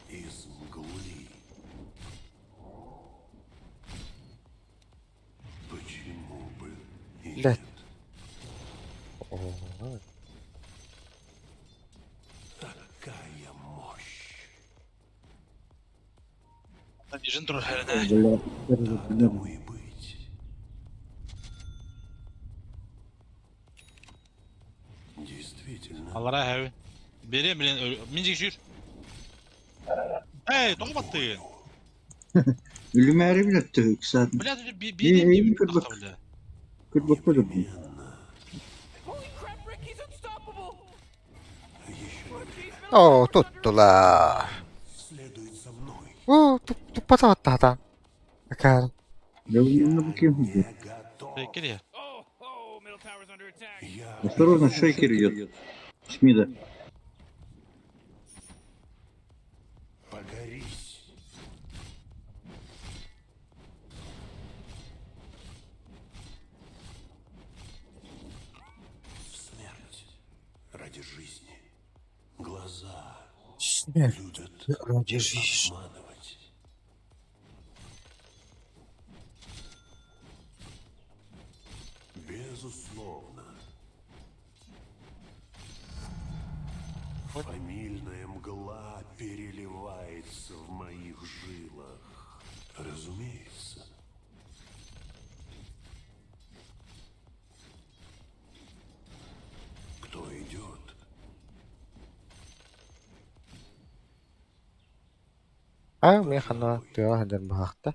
Из мглы. Почему бы и Бля. нет? Oo. Такая мощь. Vision durur her ne? Böyle Так тому и быть. Действительно. Allara heavy. Biri bilen mincik şür. Hey, top attın. ölüm eri bile tık zaten. Bля, bir İyi, iyi, bir kır bak. bile. Kır bakalım. Holy crap, Rick, he's unstoppable. Еще Oo tuttular. следует за мной. Oo tutmadı hatta adam. Bakar. Ya bununla bakayım. Я готов. Bekle ya. Oh, oh, middle tower's under attack. Я Осторожно, шейкер идет. Смида. Погорись. Смерть ради жизни. Глаза Смерть. любят Ради жизни. обманывать. Безусловно. Фамильная мгла переливается в моих жилах. Разумеется. Мен хана тыга хадар бахта.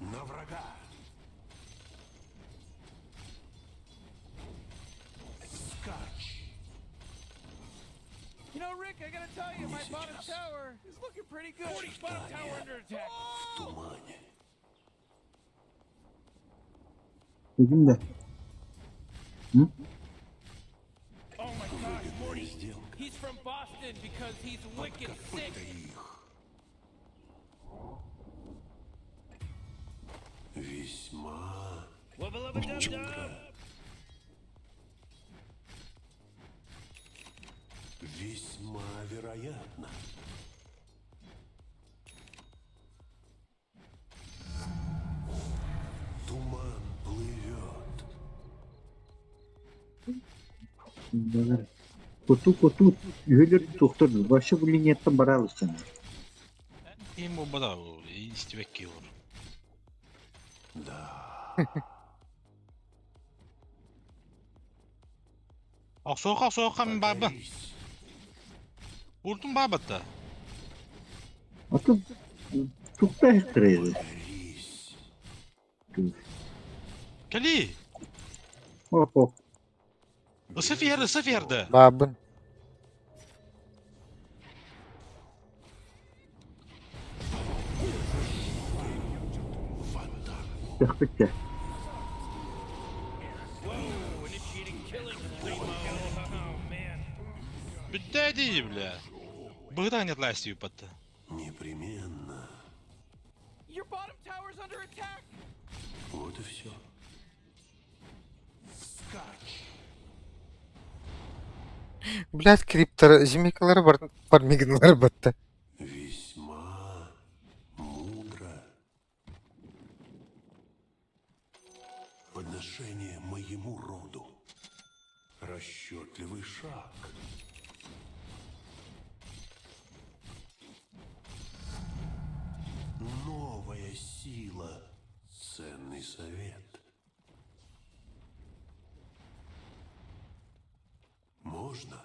На врага. Скач. You know, Rick, I gotta tell you, my bottom tower is looking pretty good. Bottom tower under attack. В тумане. Dedim de. Oh my gosh, Morty. He's from Boston because he's wicked sick. Весьма Wubba-lubba-dub-dub. Весьма вероятно. Туман плывет. Kutu üyeleri doktordu. Başka bu liniyette baralız sana. Им бада, истебек килор. Да. Соқа мен бабы. Покорись. Уртун бабатта. Atı çok da ekstreydi. Покорись. Кали. Hop hop. Ысыф yerде. Babın. Tıktıkça. Whoa, initiating killing spree, Mo. Oh man. Біддәді, бля. Быгдан нетлайсти юпатты. Непременно. Your bottom tower's under attack. Вот и все. Скач. Блядь, криптор жимекалары бар мигналар батты. Весьма мудро. Подношение моему роду. Расчетливый шаг. Новая сила. Ценный совет. Можно?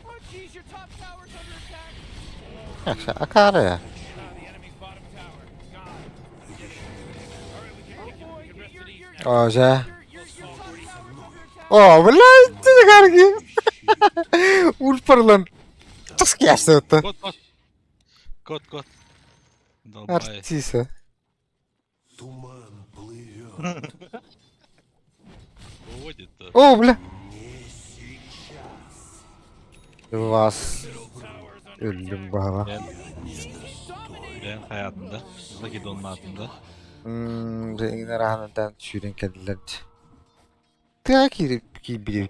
Oh, geez, your top tower's under attack. Yaksa akarı ya. The enemy's bottom tower. It's gone. Alright, we can Boy, rest your, it easy. your, your, Oza. your top tower's under attack. Блядь, ты карги. Ульпарлан. Таск яшты отты. Кот. Долбай. Артиса. Туман плывет. Уводит-то. О, бля. Не сейчас. Вас. Öldüm baba. Ben hayatımda. Zakidon'un altında. Rengine rahmetten düşüren kediler. Tığa girip gibi.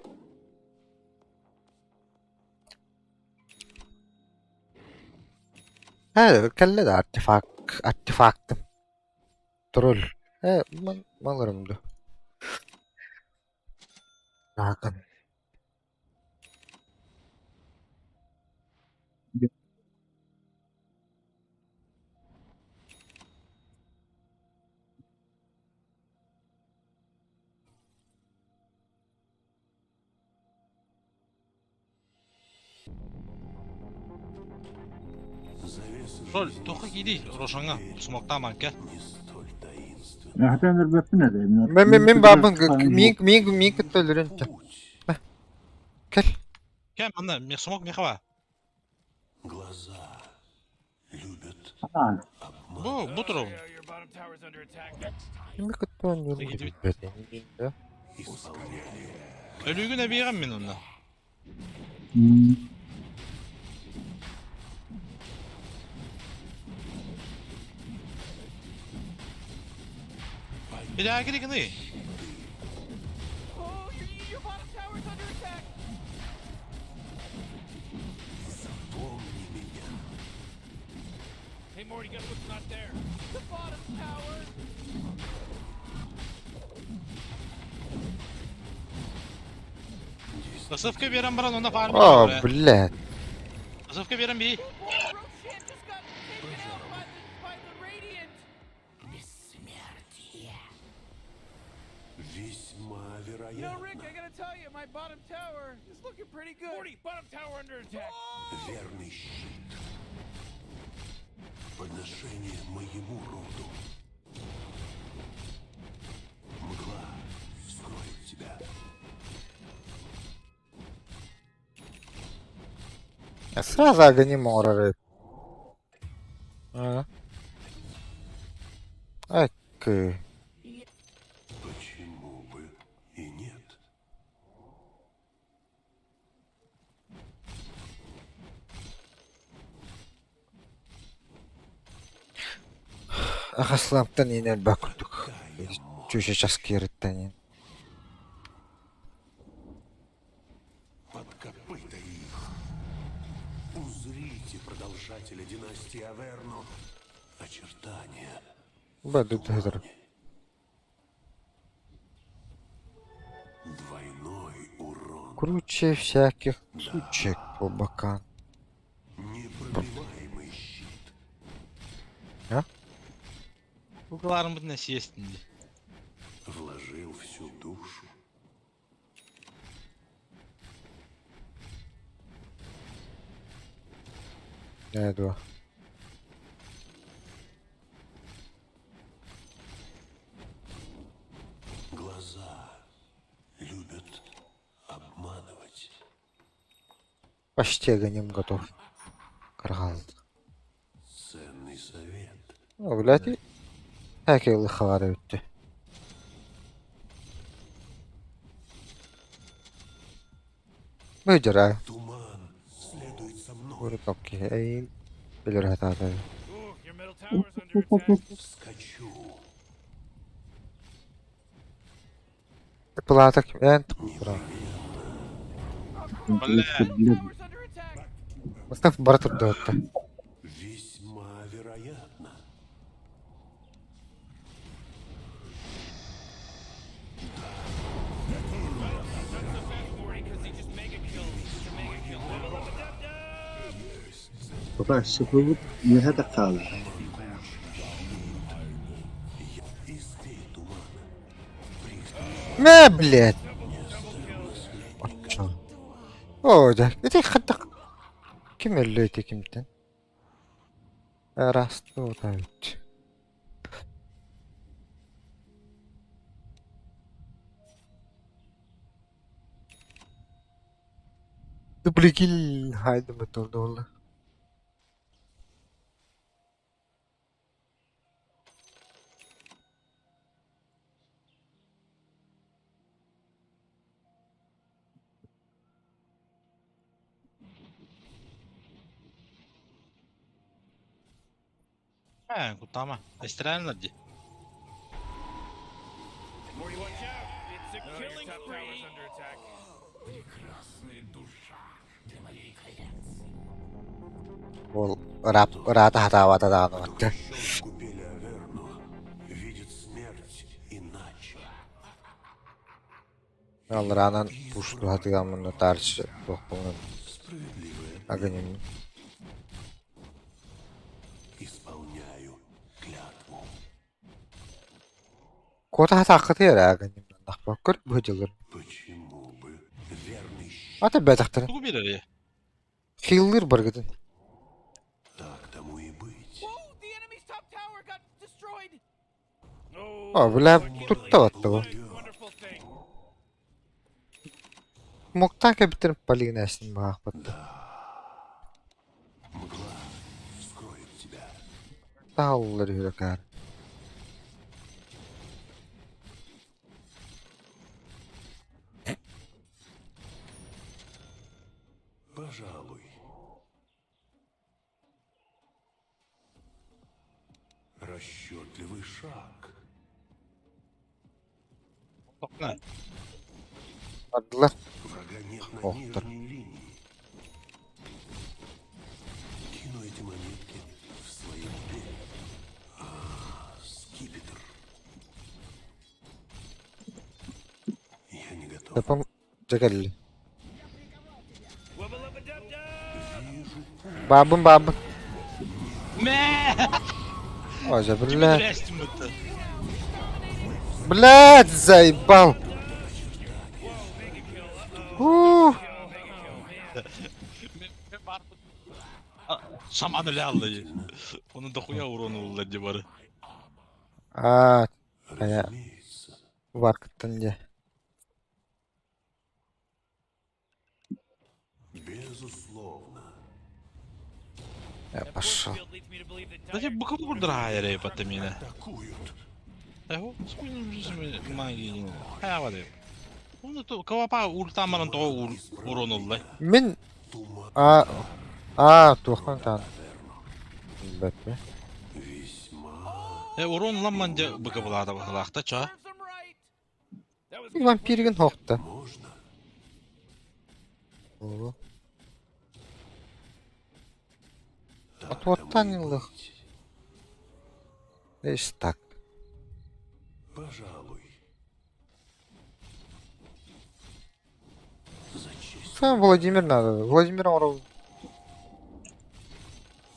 Ha, kelle de artefaktım. Troll. Mallarımdı. Bakın. Завеса Роль, жизни тоқы кейді рошаңа. Сумақта манка. не столь таинственна. Ahtanır bakın ne diyeyim. Men babın min kötü öldürün. Путь. Gel. Кәм, ана, мен сумақ мен қаба. Глаза любят Ha. Бұ тұру. Your bottom tower's under attack. Min kötü öldürün. исполнение. Өлігін әбейған мен онна. Bir daha gidelim ne? Oh, your bottom tower's under attack. Помни меня. Hey, Morty, guess what's not there? The bottom tower. Isıfka veren baran onda farm О, ediyor. блядь. Isıfka veren bir. Boy, Roshan just got taken out by the Radiant. Весьма You know, вероятно. Rick, I gotta tell you, my bottom tower is looking pretty good. Morty, bottom tower under attack. Верный щит. Подношение моему роду. Мгла скроет тебя. Я сразу Аганим орарит. Ак. Почему бы и нет? Ахасламтан инел бакурдук. Чуша часкириттан. Под копыта их. Узрите продолжателя династии Аверно. Очертания. Бадут хедер. Двойной урон. Круче всяких сучек по бокам. Непробиваемый щит. Угларым bir нәрсе естинди. Вложил всю душу. Эдва. Глаза любят обманывать. Почти Аганим готов. Каргал. Ценный совет. Блядь. Как я лыхавары өтті. Выдира. Туман следует со мной. Выры топки. Эй. Билер хатады. Ooh, your middle tower's under attack. Скачу. Платок. Энт. Бля, Tower's under attack. Мустаф бартыр да өтті. Весьма вероятно. Morty, because he just mega killed. Just a mega kill. Пока супруг не это кала. Избей тумана. Не, блядь. Чё? О, да. Это хатак. Ким эллейте кимтен? Расту тайт. Дубликил хайда методолы. kutama. Estirelmedi. Morty, watch out. It's a killing top spree. tower's under attack. Ол рата хатавата да анватты. Купили Аверно. Видит смерть иначе. Ал ранан пушту хатыгамын тарчы тоқпыңын. Справедливое. Аганим. Исполняю клятву. Кота хатақыты ер аганим. Нақпақ көр бөділер. Почему бы верный щит Ата бәтақтырын. Bu bilir ya. Хиллер бар гыдын. так тому и быть? Whoa, the enemy's top tower got destroyed. О, бля, тут-то ватты бұл. Wonderful thing. Моқтан кәбіттірін полигін әсін бағақ бәтті. Мгла скроет тебя. Тағылыр үйрек әрі. Пожалуй. Расчетливый шаг. Topla. Адылар. Врага нет на Ох, так. нижней линии. Кину эти монетки в свою дверь. Скипетр. Я не готов. Тапам жагәлі. Wubba-lubba-dub-dub. Бабын. Me! О, Kimi жабілі. restim bitti. Блядь, заебал. Ух. Шаман или аллы. Onun дохуя урона был для бары. А, Разумеется. варкаттан же. Безусловно. Я пошел. Field leads me to believe that Да тебе быков бурдрайры потомина. Атакуют. Эго, спойным жизни магии. Ая вады. Onu to kavapa ultamanın to uron oldu. Мен... Туман. Тухан тан. Бәтме. Весьма. Uron lan manja bıkı bulada bakılakta ça. serves them right. That was Вампирген хоқта. Можно? Ого. Так Отваттан тому и йылдық. быть. Эш так. Пожалуй. За честь. Сам Владимир надо. Владимир Оров.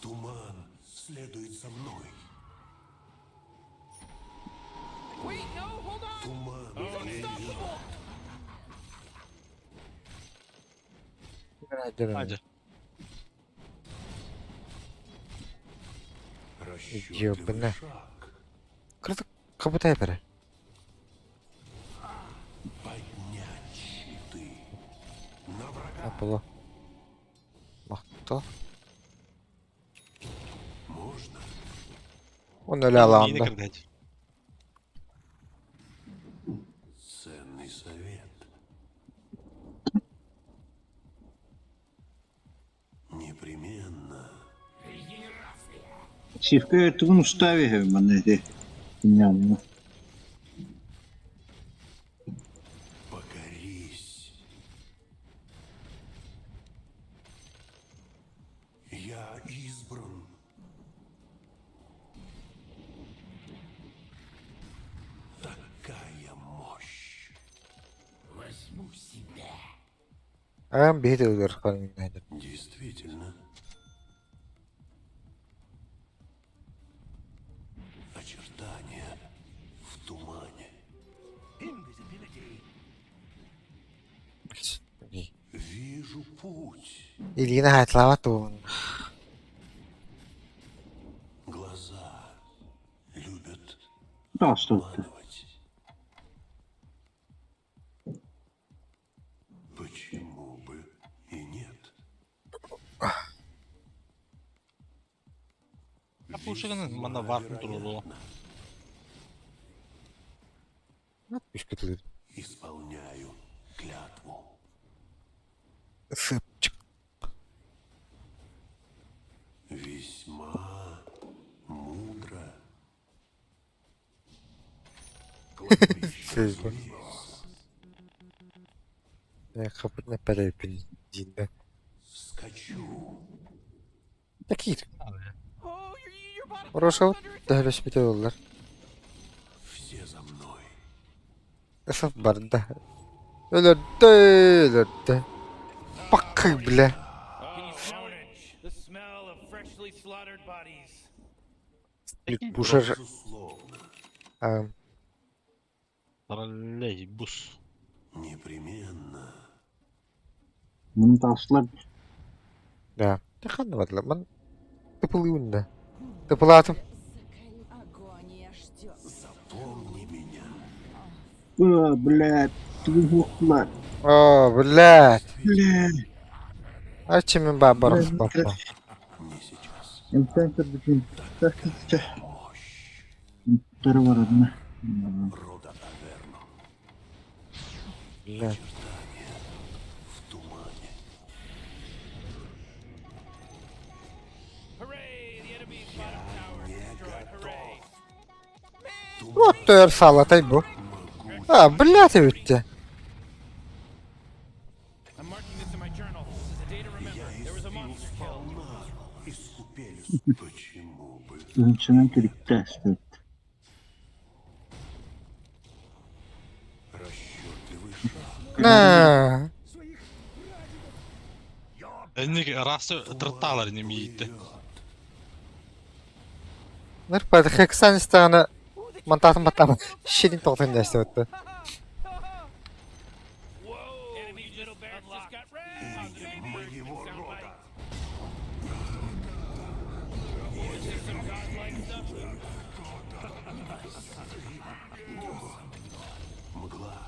Туман следует за мной. Wait, no, hold on. Туман. Hadi. Расчетливый Ёбаный. шаг. Кырдык кабытай бере. Поднять щиты. На врага. Апылы. Мақта. Можно? Он өлі Yeni алағанда. kırdı. Ценный совет. Непременно. Сивка это ну стави мене. Ням. Покорись. Я избран. Такая мощь. Возьму себя. Ағам бейді өлгір қалың найдыр. Действительно. Очертания в тумане. Вижу путь. Илгені хайтлава туын. Глаза любят Да, что ты. обманывать. Почему бы и нет? Kapuşun bana var mı durulu? Atmış kötülür. Исполняю клятву. Сыпчык. Весьма мудро. Söz bu. Ya kapı ne para zinden. Скачу. Такие. Oh, your bottom Хорошо. tower's under attack. Дәһләс бите олар. Все за мной. Ысып барды. Өлөрдө. Паккай биле. Can you smell it? The smell of freshly slaughtered bodies. Бушар. Безусловно. Троллей, бус. Непременно. Bunu taşlar. Да. Тахан вадлы. Мен тыпылыйында. Тыпылатым. Запомни меня. Блядь, твухлар. О, блядь. Блядь. А чем мен бабаров папа? Не сейчас. Инцентр bütün. Taktikçe. Мощь Tarı var adına. рода Аверно. Блядь. В тумане. Hooray! The enemy's bottom tower is destroyed. Hooray! Вот тör салатай bu. А, блядь, өтті. I'm marking this in my journal. This is a day to remember. There was a monster killed. Искупелись. Почему бы? Hınçının kırıkta işte. Расчетливый шаг. На. Enlik rastı tırtalar nemi yitti. Нырпады Хексан стана Mantağın batama. Şirin toğutun da işte öttü. Whoa! Enemy's middle barracks just got wrecked! Positive encouragement soundbite. This is some godlike stuff. Мгла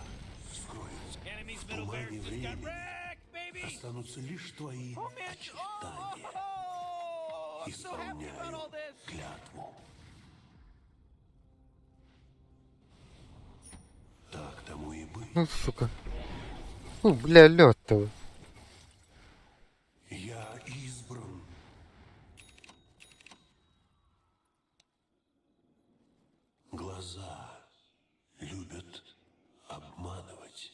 скроется. Enemy's middle barracks just got wrecked, baby! Останутся лишь твои Oh man! очертания. Oh, I'm so happy about Исполняю all this. клятву. Так тому и быть. Ну, сука. Бля, лёд-то. Я избран. Глаза любят обманывать.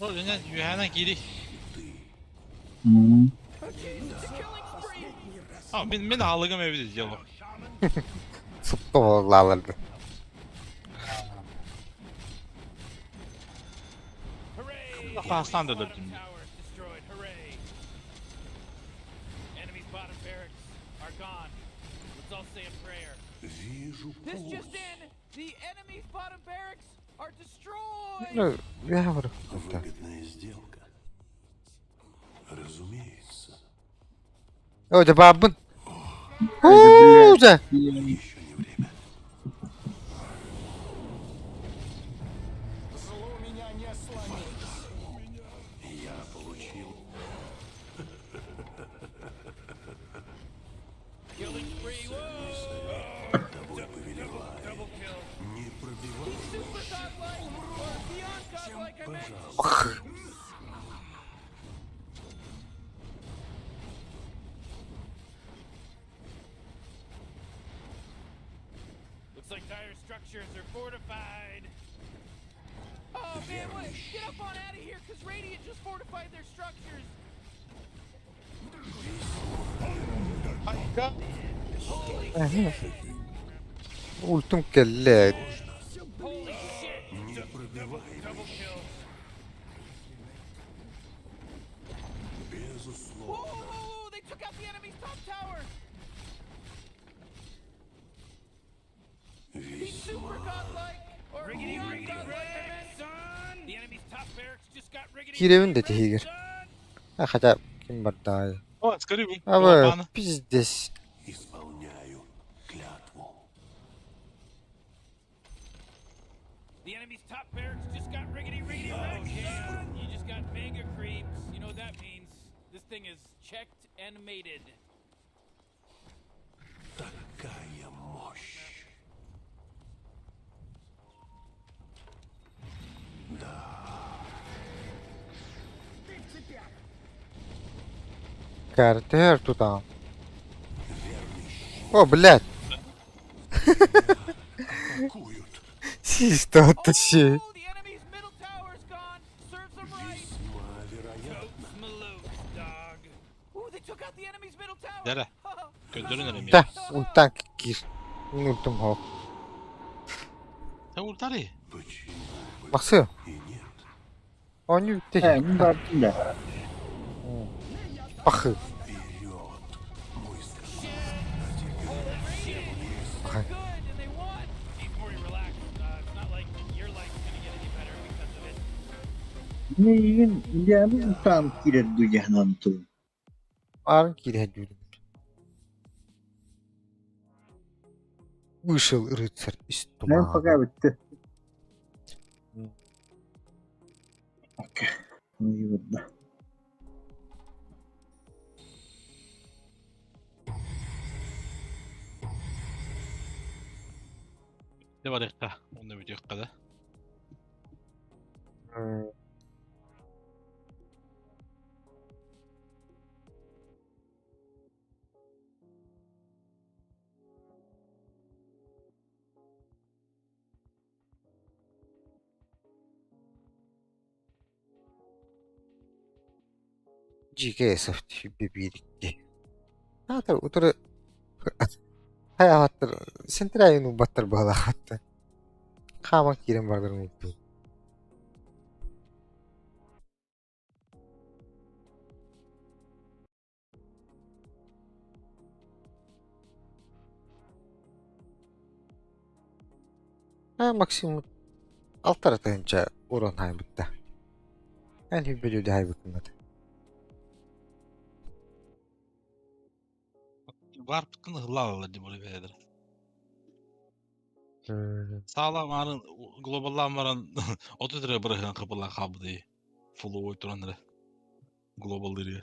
Oğlum yani Yuhan'a giri. Ama ben ağlığım evde yalan. Sıptı oğlardı. Hooray! Kafasından da Bottom öldürdüm. towers destroyed. Hooray! Enemy's bottom barracks are gone. Let's all say a prayer. Вижу This путь. just in. The enemy's bottom barracks are destroyed. Ну, я говорю. Выгодная сделка. Разумеется. O cevabın. Güzel. Еще не время. Я получил. Killing spree. Whoa! Тобой повелеваю. Double kill. Не пробивай. Super godlike or beyond godlike, I meant. Пожалуйста. Looks like dire structures are fortified. Oh man, wait, get up on out of here, cause Radiant just fortified their structures. Ultim geldi. Holy shit! Не пробивай. Double kill. Безусловно. Whoa, they took out the enemy's top tower. He's super godlike or Riggedy, beyond riggedy, godlike, I meant. son! The enemy's top barracks just got riggedy. Kirevin de riggedy, tehir. son! Хотя, kim var daha iyi. O asgari bu. Abi Yalanı. pizdes. Исполняю клятву. The enemy's top barracks just got riggedy wrecked. Yeah, you just got mega creeps. You know what that means? This thing is checked and mated. Такая мощь. Картер тутам. О, блядь. Атакуют. Систа оттащи. Oh, the enemy's middle tower's gone. Serves them right. Весьма вероятно. Totes Maloof, dog. Ooh, they took out the enemy's middle tower. Nere? Gönderirim ya. Da, ultan gir. Ultim hop. Sen ultarı. Почему бы Baksı. и нет? Onu bitti. Bakı. Вперед, мой скот. Good, and they won. Hey, Morty, relax. It's not like your life's gonna get any better because of it. Ngayon, hindi namin tam kinadudyahan to. Arın geri hediyorum. Вышел рыцарь из Ben тумана. fakat bitti. Okey. İyi burada. Ne var ya? Onda video kadar. М, GKSF gibi birikti. Hatta utur hayattır. Sentrayın ubattır bağla hatta. Kamak yerim vardır mutlu. Максимум 6 тыгынча урон хайбытта. Эн хүббелүүдэ хайбытмат. Var pıtkın hıllağılar diye buraya gelir. Sağlam arın globallanmaran 30 liraya bırakılan kapılar kabı diye. Full oturan lira. Global liraya.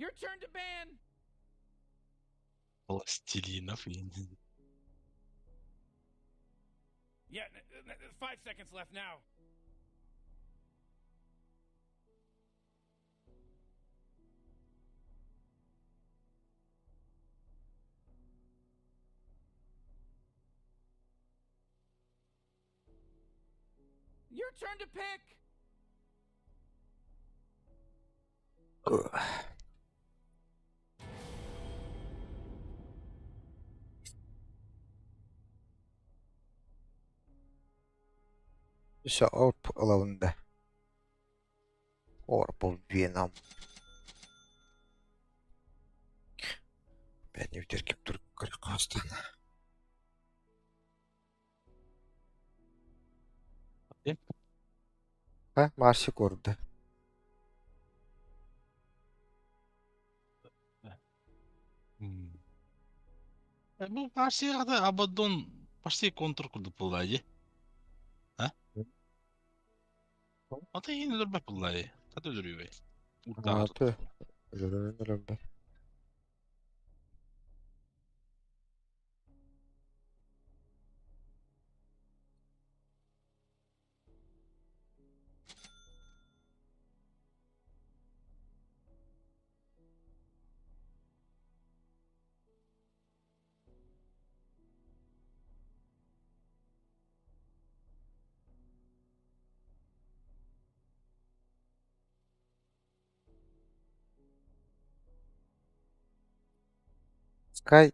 Your turn to ban. Plastilina filan. Yeah, 5 seconds left now. Your turn to pick. Isa Orp alavında. Orp of Vietnam. Ben не втеркip Türk Kırıkastan. Ha, marşı korudu. Bu karşıya kadar Abaddon почти контур kurdu pulayı. Ha? Ata yine öldürme pulayı. Ata öldürüyor bey. Urtağı tut. Atı. Ölürüm ben. Sky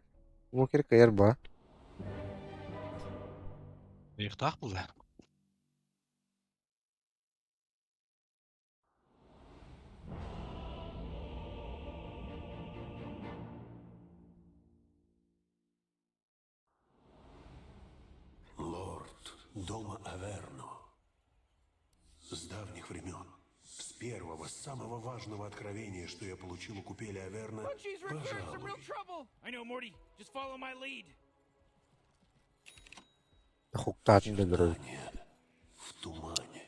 Walker kayar ba? Yıktaq pulay. Лорд дома Аверно. С давних времен. С первого, самого важного откровения, что я получил у купели Аверно, Bunchie's recurring some real пожалуй. trouble. I know, Morty. Just follow my lead. Хуктатын da duruyor. Знание в тумане.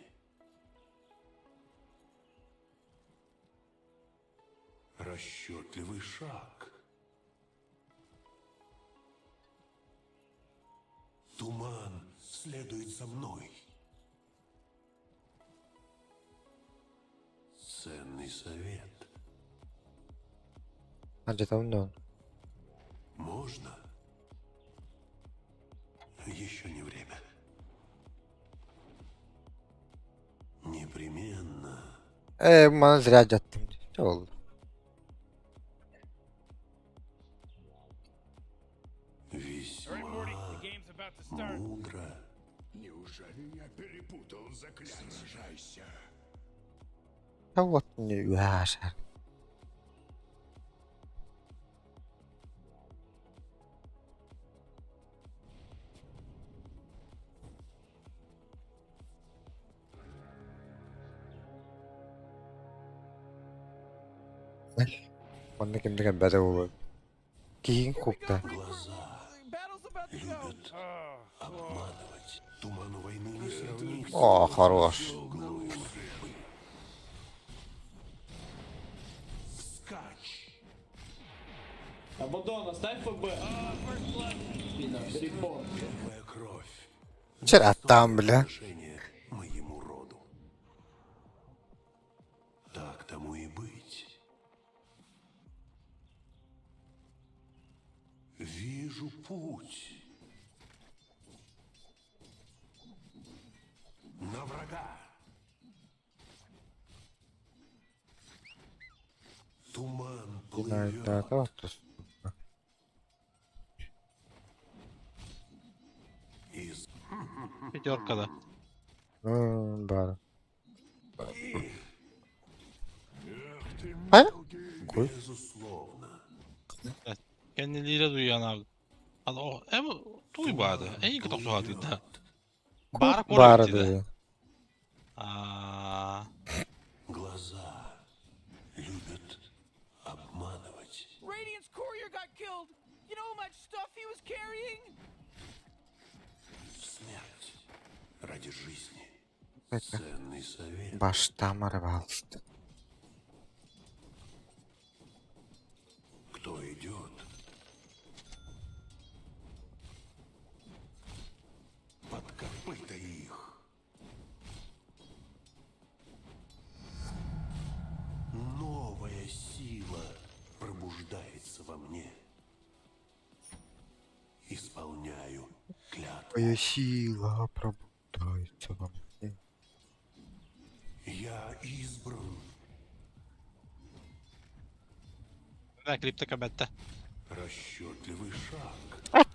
Расчетливый шаг. Туман следует за мной. Ценный совет. Anca tamam da onu. Можно? Еще не время. Непременно. Bana ziraat attım. Ne oldu? All right, Morty. The Весьма game's about to start. мудро. Неужели я перепутал заклятие? Сражайся. Ya what ne yaşar? Onda kimde kan bada olur. Kihin kokta. Глаза Battle's about to go. любят обманывать. Туману войны не сравнится. О, хорош. Скач. Абадон, оставь ФБ. Спина, перепон. Первая кровь. Çer attam bile. Отношение к моему роду. Так тому и быть. Вижу путь. На врага. Туман плывет. Так, вот. Из... Пятерка, да. Бар. Эх ты, А? мелкий. Безусловно. Kendileri duyan abi. O hem duymadı. En iyi kadar suatıydı. Bara Бар, koruydu. да. Aa, Глаза любят обманывать. Radiant's courier got killed. You know how much stuff he was carrying? Смерть ради жизни. Это. Ценный совет. Баштам рвался. Кто идет? Под копыта их. Новая сила пробуждается во мне. Исполняю клятву. Твоя сила пробуждается во мне. Я избран. ne klipte kabette. Расчетливый шаг.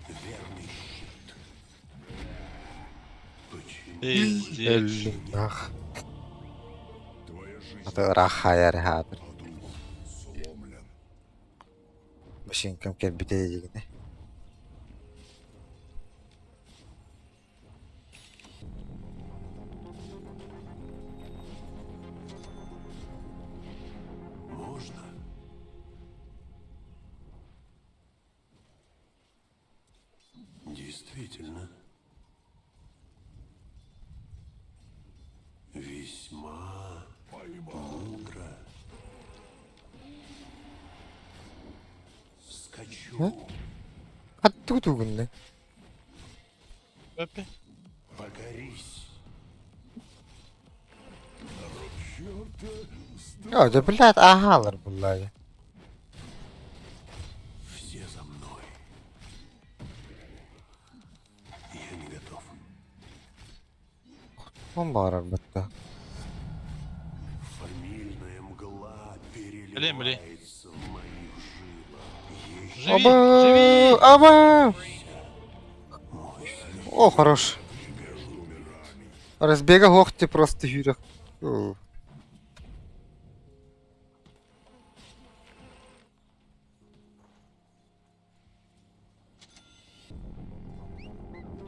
Верный щит. Почему? Pizdiç. Ах. Твоя жизнь Это рахаяр хадр. сломлен. Башин кем кел битейгине. Можно? Действительно. Весьма мудро. Скачу. Оттуда угнали. Öpü. Покорись. Ya da блядь, ahalar bunlar ya. Все за мной. Я не готов. Bomba var elbette. Фамильная мгла Бли. переливается в моих жилах. Живи, Оба! живи. Оба! О, хорош. Разбега локти просто Юрик. О.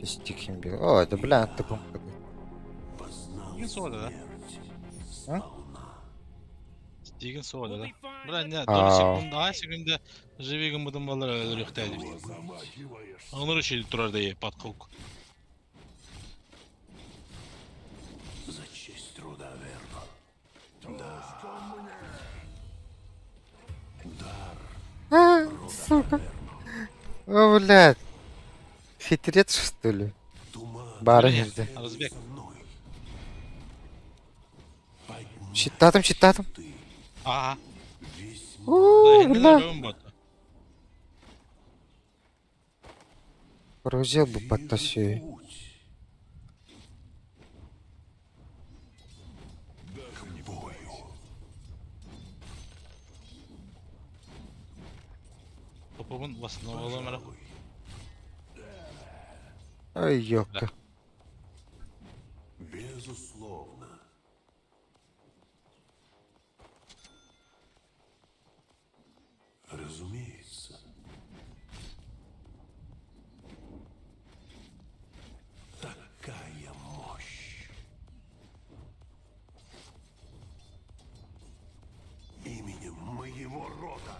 Стиким бил. О, это, бля, ты помнишь. Познал Стигін солі, да? смерть. Стигін солі, We'll да? be fine. Бля, не, А. долі секунда, а секунда живі гымбыдын балар өлүктәди. Онur için turar diye patkuk. За честь труда, Верно. Дар. А, сука. О, блядь. Хитрец, что ли? Туман. Бары Бля, нельзя. Разбег. со мной. Поднять Читатом, читатом. ты. Ага. Весьма О, Hendiler бля. bölüm botu. Разел бы видный подтащи. путь. К бою. Topumun basını oğlum hele. Пожалуй. Ай, ёпка. Безусловно. Разумеется. Такая мощь. Именем моего рода.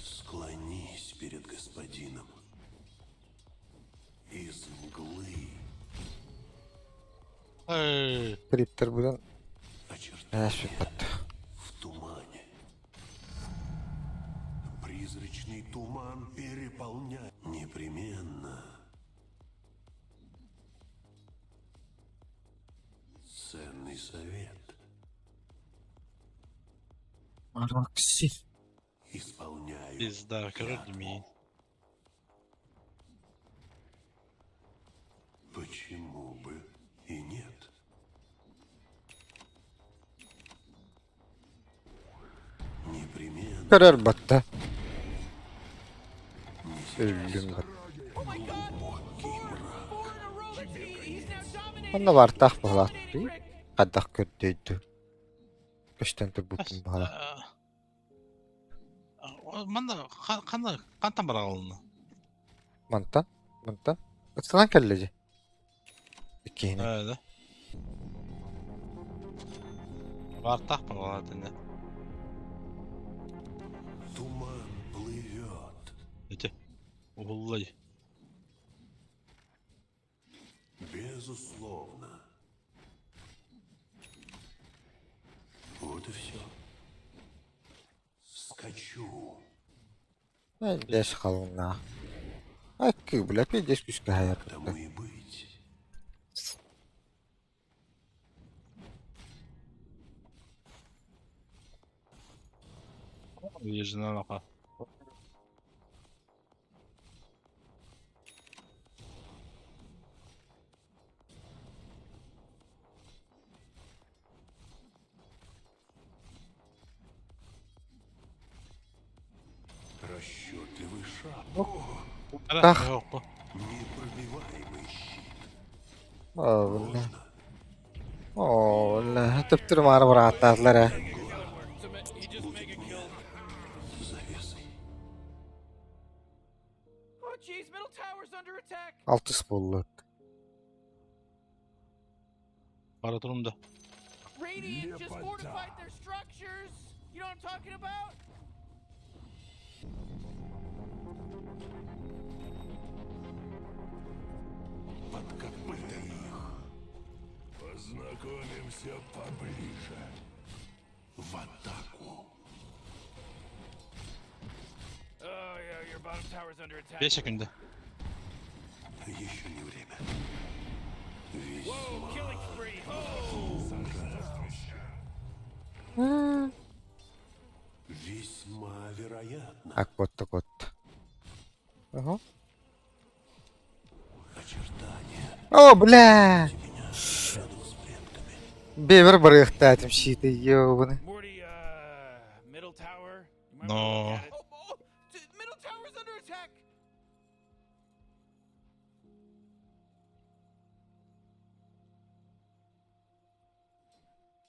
Склонись перед господином. Из мглы Hey. Криптор будем. очертания подта. в тумане. Призрачный туман переполняет непременно. Ценный совет. Аракси. Исполняю. Pizda, körür mi? Почему бы Körör battı. Öldüm bak. Oh my god! Four in a row. He's now dominating. Onda var tak balat. Dominating Rick. Kadak kötüydü. Köşten butum balat. Manda kantan bara alını. Mantan. Mantan. Isılan kelleci. İkini. Öyle. Var tak bara dene. Туман плывет. Öte. Uhullay. Безусловно. Вот и все. Скачу. Deş kalına. Hakkı bile bir deş güçlü hayat. Тому и быть. Yüzüne baka. Расчетливый шаг. Tak. Yok bu. Непробиваемый щит. Oğlum. Oğlum. Tıptır var var atlarlara. He just mega killed. Завесой. Oh jeez, middle tower's under attack. Altı spolluk. Para durumda. Radiant just fortified their structures. You know what I'm talking about? Под копыта их. Познакомимся поближе. В атаку. Oh yeah, your bottom tower's under attack. 5 sekünde. Еще не время. Whoa, killing spree. Весьма вероятно. Akbotta kotta. Aha. Очертания О, бля! меня рядом с предками. Бевер барыхта этим щиты, ёбаный. Morty, middle tower. You might No. wanna look at it. Middle tower's under attack.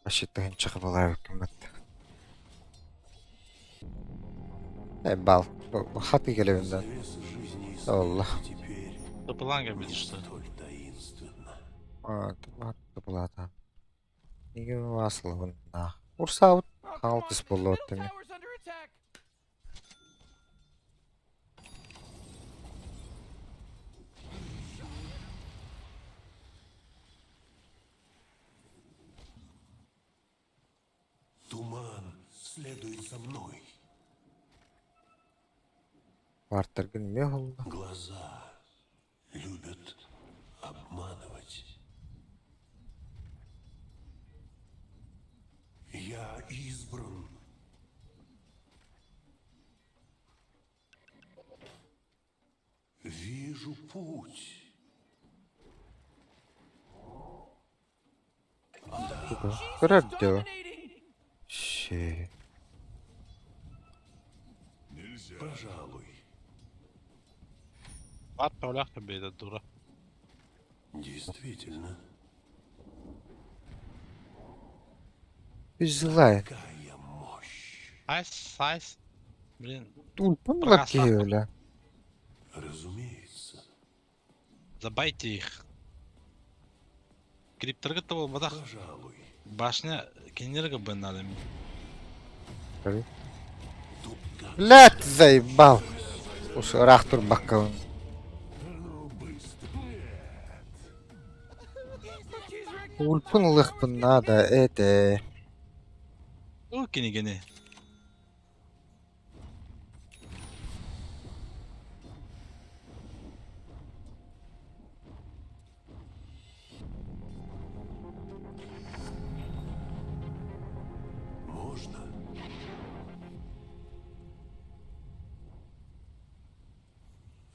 Щиты çıkıp alay hükümet. Bal. Hatı gelevinden. Завеса жизни и Allah. смерти теперь Tapılan gibi işte. столь таинственна. Hatı bulata. Niye vasıl bunda? Ursa ut. Oh, come on, Altı spollu middle ottumi. tower's under attack. Туман следует за мной. Vartırgın mı oldu? Глаза любят обманывать. Я избран. Вижу путь. Kırar diyor. Dominating. Şey. Пожалуй. Var tolak gibiydi dura. Действительно. Üzülay. Какая мощь. Size. Блин, Tulpun bak ki öyle. Разумеется. забайте их. Криптыргытты болмадақ. Пожалуй. Башня кенергі бен надо. Блядь, заебал. Уж рахтур баккаун. Tulpun lıhpın nada ede. O gene. Можно?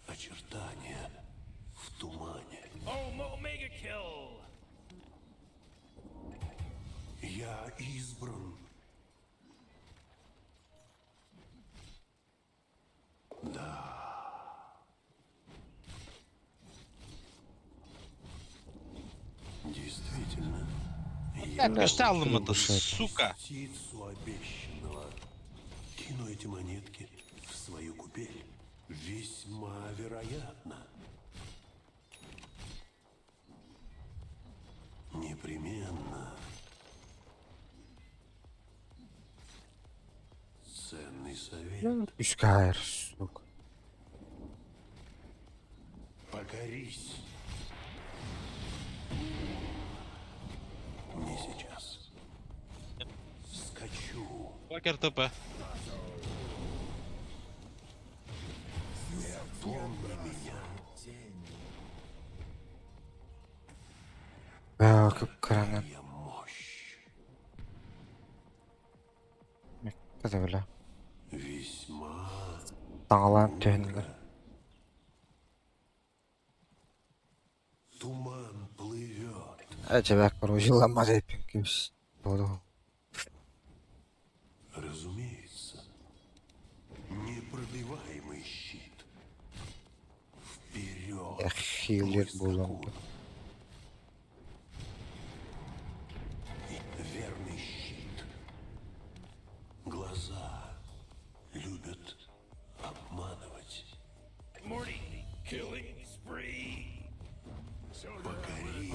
Очертания в тумане. Oh, mega kill. Я избран. Üste alınmadın, Dışarı. suka. Птицу обещанного. Кину эти монетки в свою купель. Весьма вероятно. Непременно. Ценный совет. Üskayır. Сука. Покорись. Не сейчас. Скачу. Покер ТП. Помни меня. Kıpkıranın. Я мощь. Ne de böyle. Весьма Dağlan tühünler. туман плывет. Acaba yıllanmaz hepin kimse. Doğru. Разумеется. Непробиваемый щит. Вперед. Healer bulundu. Верный щит. Глаза любят обманывать. Morty, killing spree. Покорись.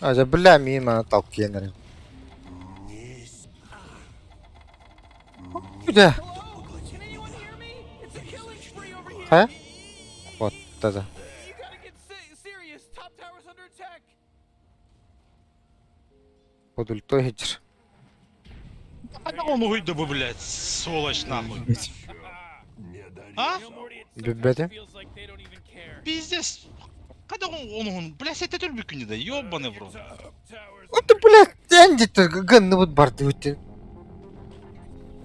Acaba bilemeyeyim bana tavuk yenirim. Не Bir de. Can anyone hear me? It's a killing spree over here. He? Botta da. You gotta get serious. Top tower's under attack. Подульто hicr. А ну он уйду бы, блядь, сволочь нахуй. А? You know, Morty, it Бебеде. feels like they don't even care. Пиздец. Когда он, блядь, это тюрьмы не ёбаный в рот. Towers Оты, блядь, дендитер гынны вот барды өтен.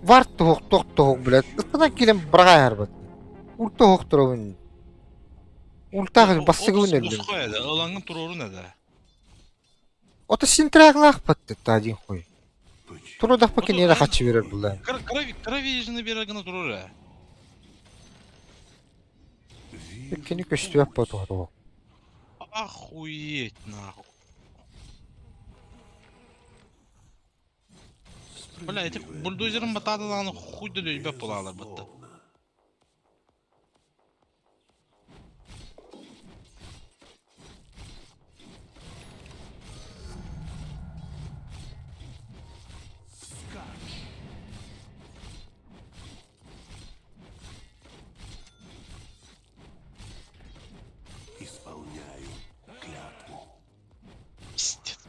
Var toğuk, блядь. Ыстана келем бұрға әрбіт. Ул тоğuk тұрауын. Ул тағы басығы Отыз өнелдім. Lusqa еді, ылаңын тұрору nədə? Оты синтрағын ақпатты тадин қой. Тұрудақ пакен ері қачы берер бұлда. Кровижны берегіні тұрору. Өткені көшті өп бұд оғы. Охуеть, нахуй. Бля, эти бульдозером бататаланы хуй да дөйбәп болалар бітті. Исполняю клятву. Пиздец.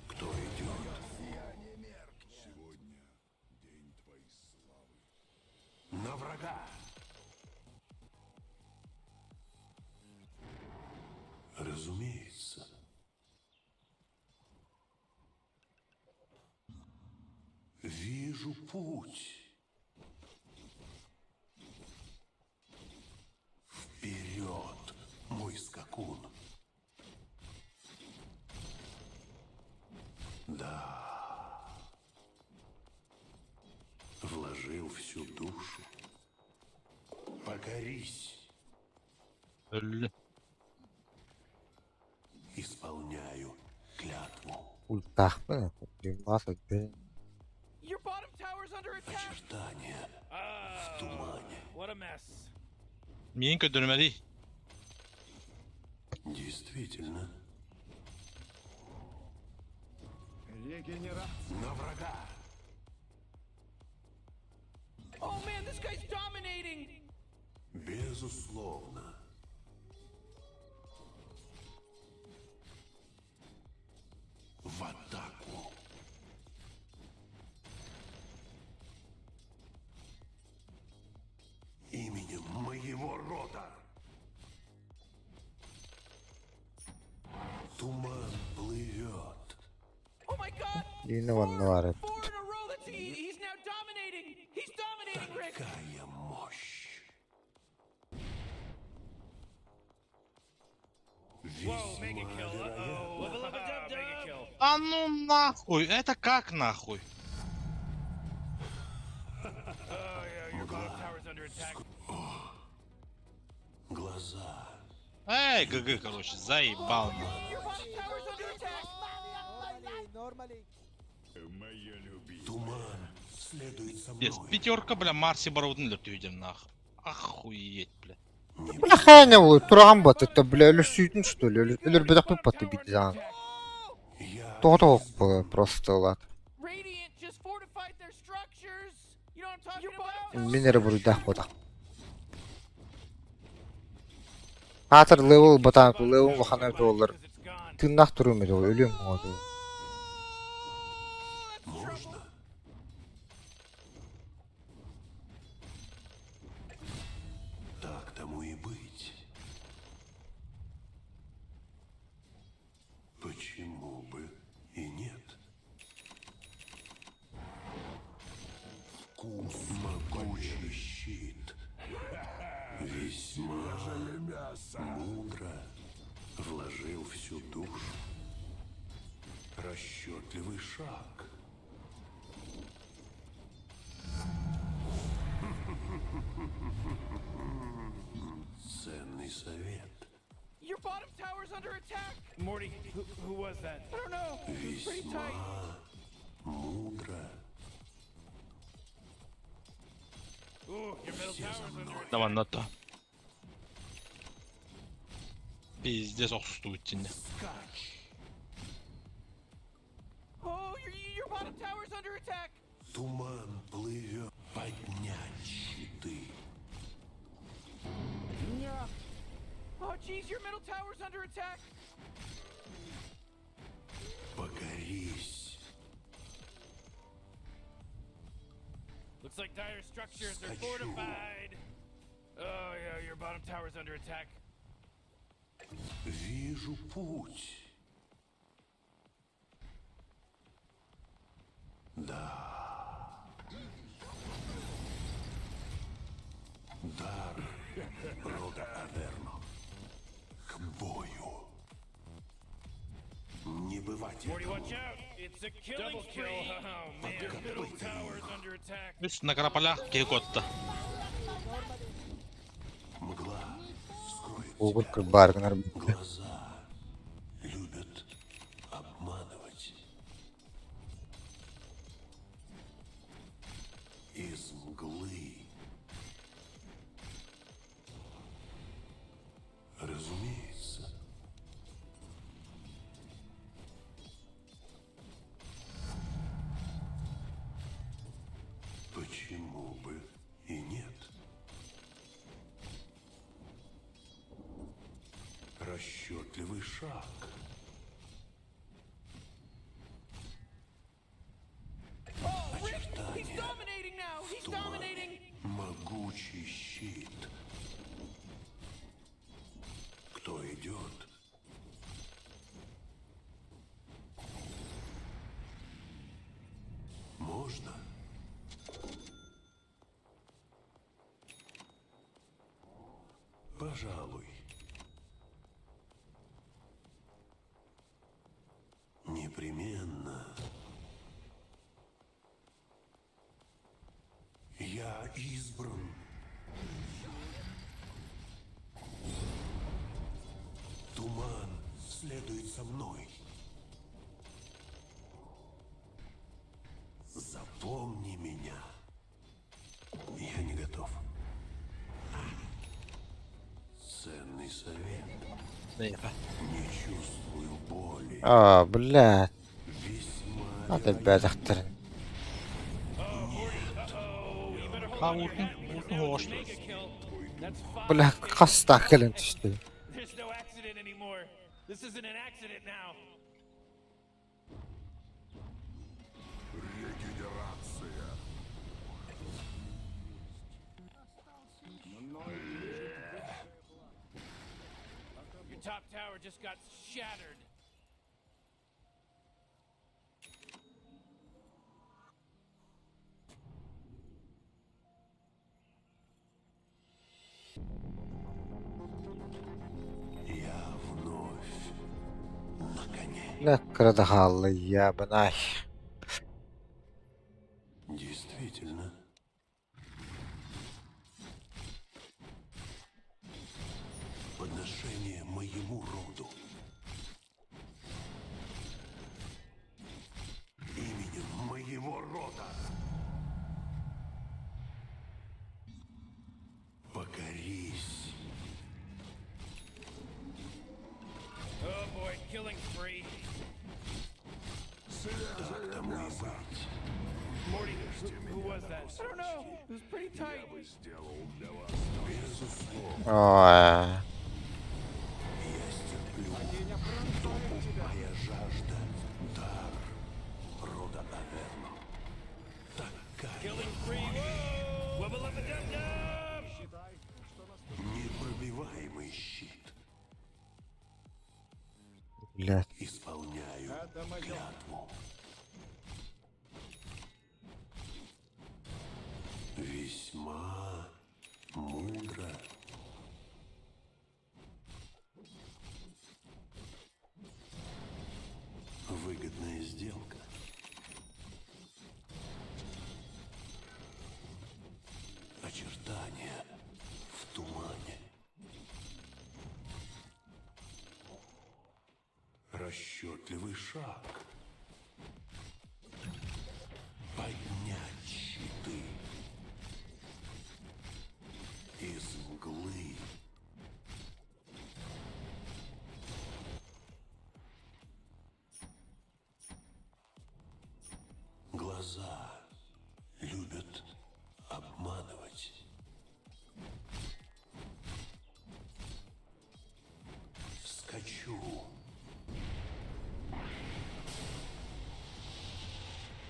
Кто идет? На врага. Разумеется. Вижу путь. Вперед, мой скакун. Да. Вложил всю душу. Покорись. Öldü. Исполняю клятву. Ул тақпы. Димбас өтпен. Your bottom tower's under attack. Очертания в тумане. What a mess. Мен көндірмәді. Действительно. На врага. Oh man, this guy's dominating. Безусловно. В атаку. Именем моего рода. Туман плывет. Oh my god. Yine vanlı var hep. Four in a row. He's now dominating. He's dominating, Rick. Какая мощь. Whoa, mega kill. Uh-oh. Level up a mega kill. А ну нахуй, это как нахуй? Oh yeah, your bottom tower's under attack. Глаза Эй, ГГ, короче, заебал. нахуй. Your bottom tower's under attack. Туман следует за Yes, мной. пятерка, бля, Марси Брауднлер түйдем нах. Охуеть, бля. Бляха, не было, туран бат, это, бля, или сүйдін, что ли, или бедах пыпаты бит, зан. Я Тоғытоқ было просто, лад. Radiant just fortified their structures. You know what I'm talking about? Минері бұрыдақ бодақ. Атыр левел батан, левел вахана доллар. Тыннақ тұру ме дол, өлем моду. можно? Так тому и быть. Почему бы и нет? Вкус могучий щит. Весьма мудро вложил всю душу. Расчетливый шаг. Ценный совет. Your bottom tower's under attack. Morty, who was that? I don't know. It's pretty Весьма tight. мудро. Ooh, your middle tower's under attack. Давай на то. Пиздец, охстует тебя. Oh, your bottom tower's under attack. Туман плывет. Поднять щиты. Oh, jeez, your middle tower's under attack. Покорись. Looks like dire structures are Statue. fortified. Oh yeah, your bottom tower's under attack. Вижу путь. Да. Дар рода Аверно. К бою. Не бывать Morty, этому. watch out! It's a killing spree. Oh man, your middle tower's under attack. Плюс на караполях кейкотта. Мгла скроет Угол тебя. как баргнер. Глаза любят обманывать. Из мглы. Разумеется. Почему бы и нет? Расчетливый шаг. Oh, Rick, he's dominating now. He's dominating. Могучий щит. Кто идет? Можно? Пожалуй. Непременно. Я избран. Туман следует за мной. Запомни меня. Я не готов. Ценный совет. Не чувствую боли. А, блядь. Весьма Надо бәдіқтірін. Ха, уртын хош. Бля, қаста келін түсті. There's no accident anymore. This isn't an accident now. Your top tower just got shattered. Я вновь на коне. Бля, крадахаллы, ябанай. Под подношение моему роду. Именем моего рода. Покорись. Oh boy, killing spree. Так тому и быть. Morty, who was that? I don't know. It was pretty tight. Ой. Я стерплю. Моя жажда — дар рода Аверно. Такая Killing spree. Whoa! Wubba lubba dub dub! непробиваемый щит. Блядь. Исполняю клятву. Весьма мудро. Выгодная сделка. Очертания в тумане. Расчетливый шаг. Поднять щиты. Из мглы. Глаза любят обманывать. Скачу.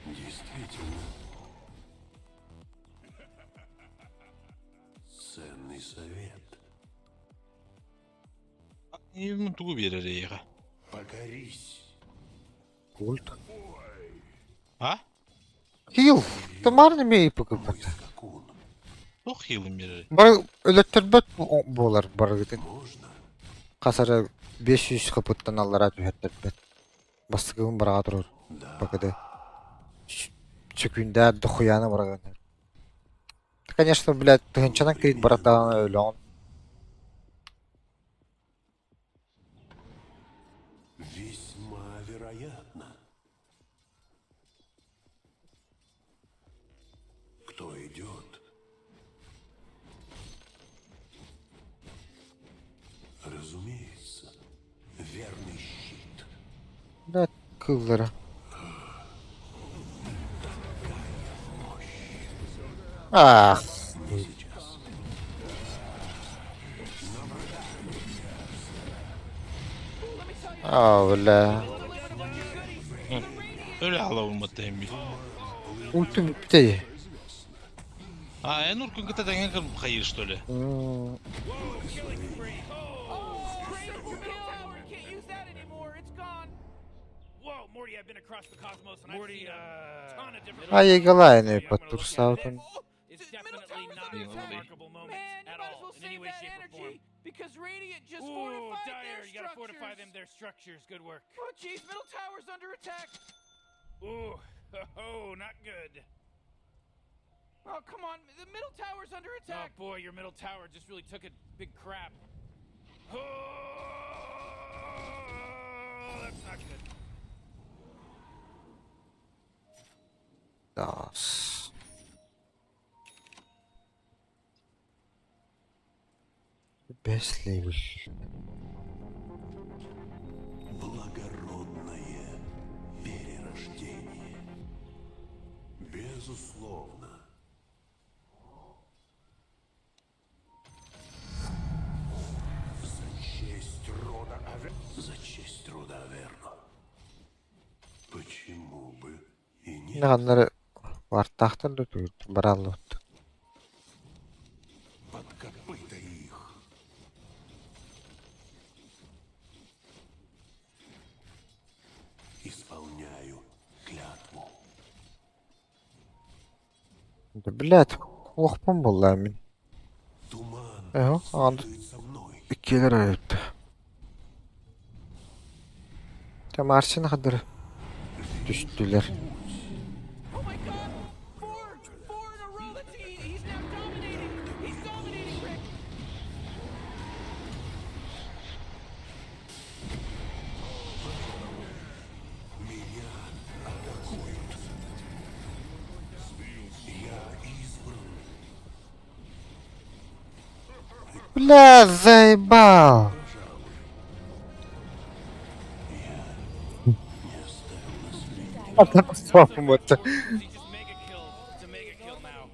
Действительно. Ценный совет. Ему тубер рейха. Покорись. Культ. А? Хил. Тамар неме ипи Мой кылпатта. скакун. Çok heal'im biri. Бар өлөттөрбөт болар баргытын. Можно? Касары 500 капыттан аллара түһәттөрбөт. Бастыгын барага турар. Да. Bakıdı. Чекүндә дохуяны барган. Конечно, блядь, тыгынчанан кирит баратаган öyle он. Весьма вероятно. Кто идет? Разумеется, верный щит. Блядь, кыллары. Ах, Не сейчас. бля. Öyle alavulmattayım bir. Ульту битти. А, Нуркун где-то такая хайыр, что ли? М, Great! Your middle tower can't use that anymore. It's gone. Whoa, Morty, I've been across the cosmos and I've seen a ton of different... Ай галайны I'm gonna look at подтурсаутын. it. It's definitely not Middle tower's a under remarkable Man, moment you at might as all, well in any save way, that shape, or form. energy because Radiant just Ooh, fortified Dire, their you gotta fortify structures. them, their structures. Good work. Oh, jeez, middle tower's under attack. Ooh, oh, not good. Oh, come on, the middle tower's under Oh attack. boy, your middle tower just really took a big crap. Oh, that's not good. Дас. Бес левел. Благородное перерождение. Безусловно. За честь рода Аверно. За честь рода Аверно. Почему бы и нет? Нагандары вартахтан да туйт бараллыт. Под копыта их. Исполняю клятву. Да блядь, охпан болла мин. Туман Ага, следует со мной. иккелер öptü. Tamarsin kadar düştüler. Oh my god! Four in a row. He's now dominating. He's dominating, Rick. Бля, заебал. По-моему, это He just mega kill. It's a mega kill now.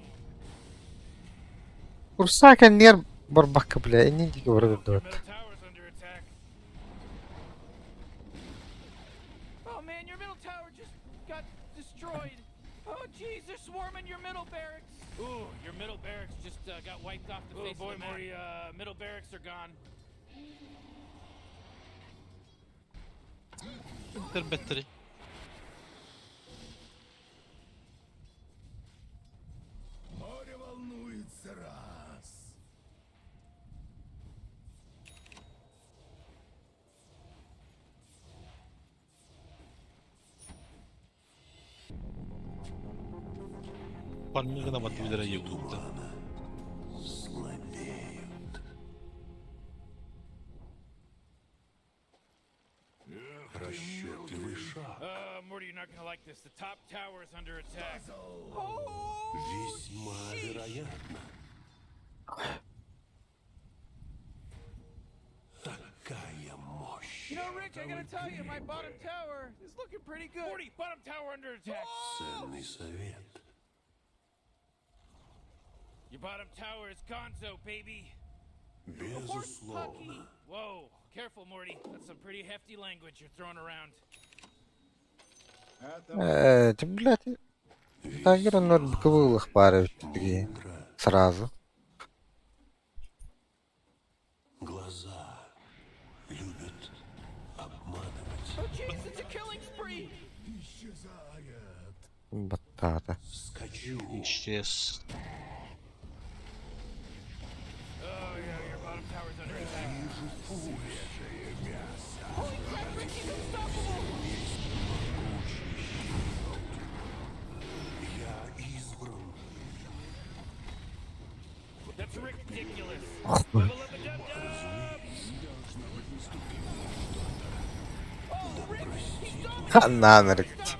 Курсака нерв барбака, бля, и не говорю Your дот. middle tower's under attack. Oh man, your middle tower just got destroyed. Oh jeez, they're swarming your middle barracks. Ooh, your middle barracks just got wiped off the face of the map. Middle barracks are gone. Battery. Море волнуется раз. Пармигана батвидера ебут. Слабеют. Расчетливый шаг. Morty, you're not gonna like this. The top tower is under attack. Весьма вероятно. Такая мощь. You know, Rick, I gotta tell you, my bottom tower is looking pretty good. Morty, bottom tower under attack. Ценный совет. Your bottom tower is gonzo, baby. Безусловно. Whoa, careful, Morty. That's some pretty hefty language you're throwing around. Блядь, Тагер он боковых пару такие Мудро. сразу. Глаза любят обманывать. Oh jeez, it's a killing spree. Исчезает. Батата. Скачу. Исчез. Oh, yeah, your bottom tower's under attack. Holy crap, Rick, he's unstoppable. Я избран. That's ridiculous. Ох, Level up the dub-dub. Oh, Rick, he's dominating. Хананрик. Attack.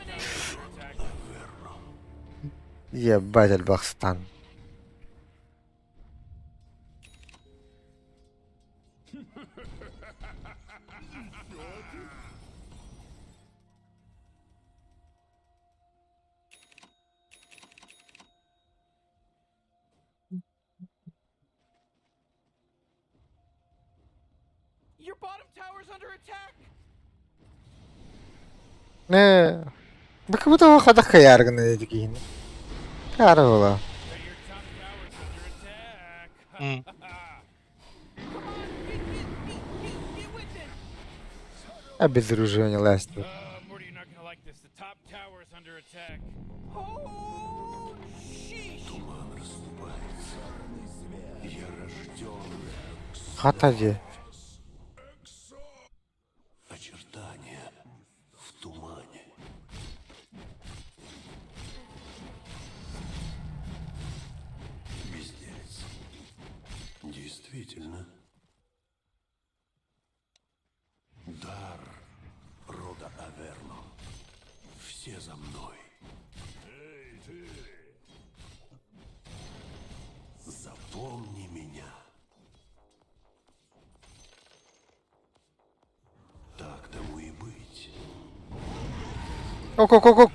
Ебать, Альбахстан. Your bottom tower's under attack. Бокового хода хаярганы такие. Карвала. So your top tower's under attack. Mm. Come on, get with it. Обезоружение ластил. Morty, you're not gonna like this. The top tower is under attack. Oh, sheesh. Туман расступается. Я рожден. Хатади. Очертания в тумане. Безделец. Действительно. Дар рода Аверно. Все за мной. Эй, ты! Запомни меня. Так тому и быть. Ок-ок-ок-ок,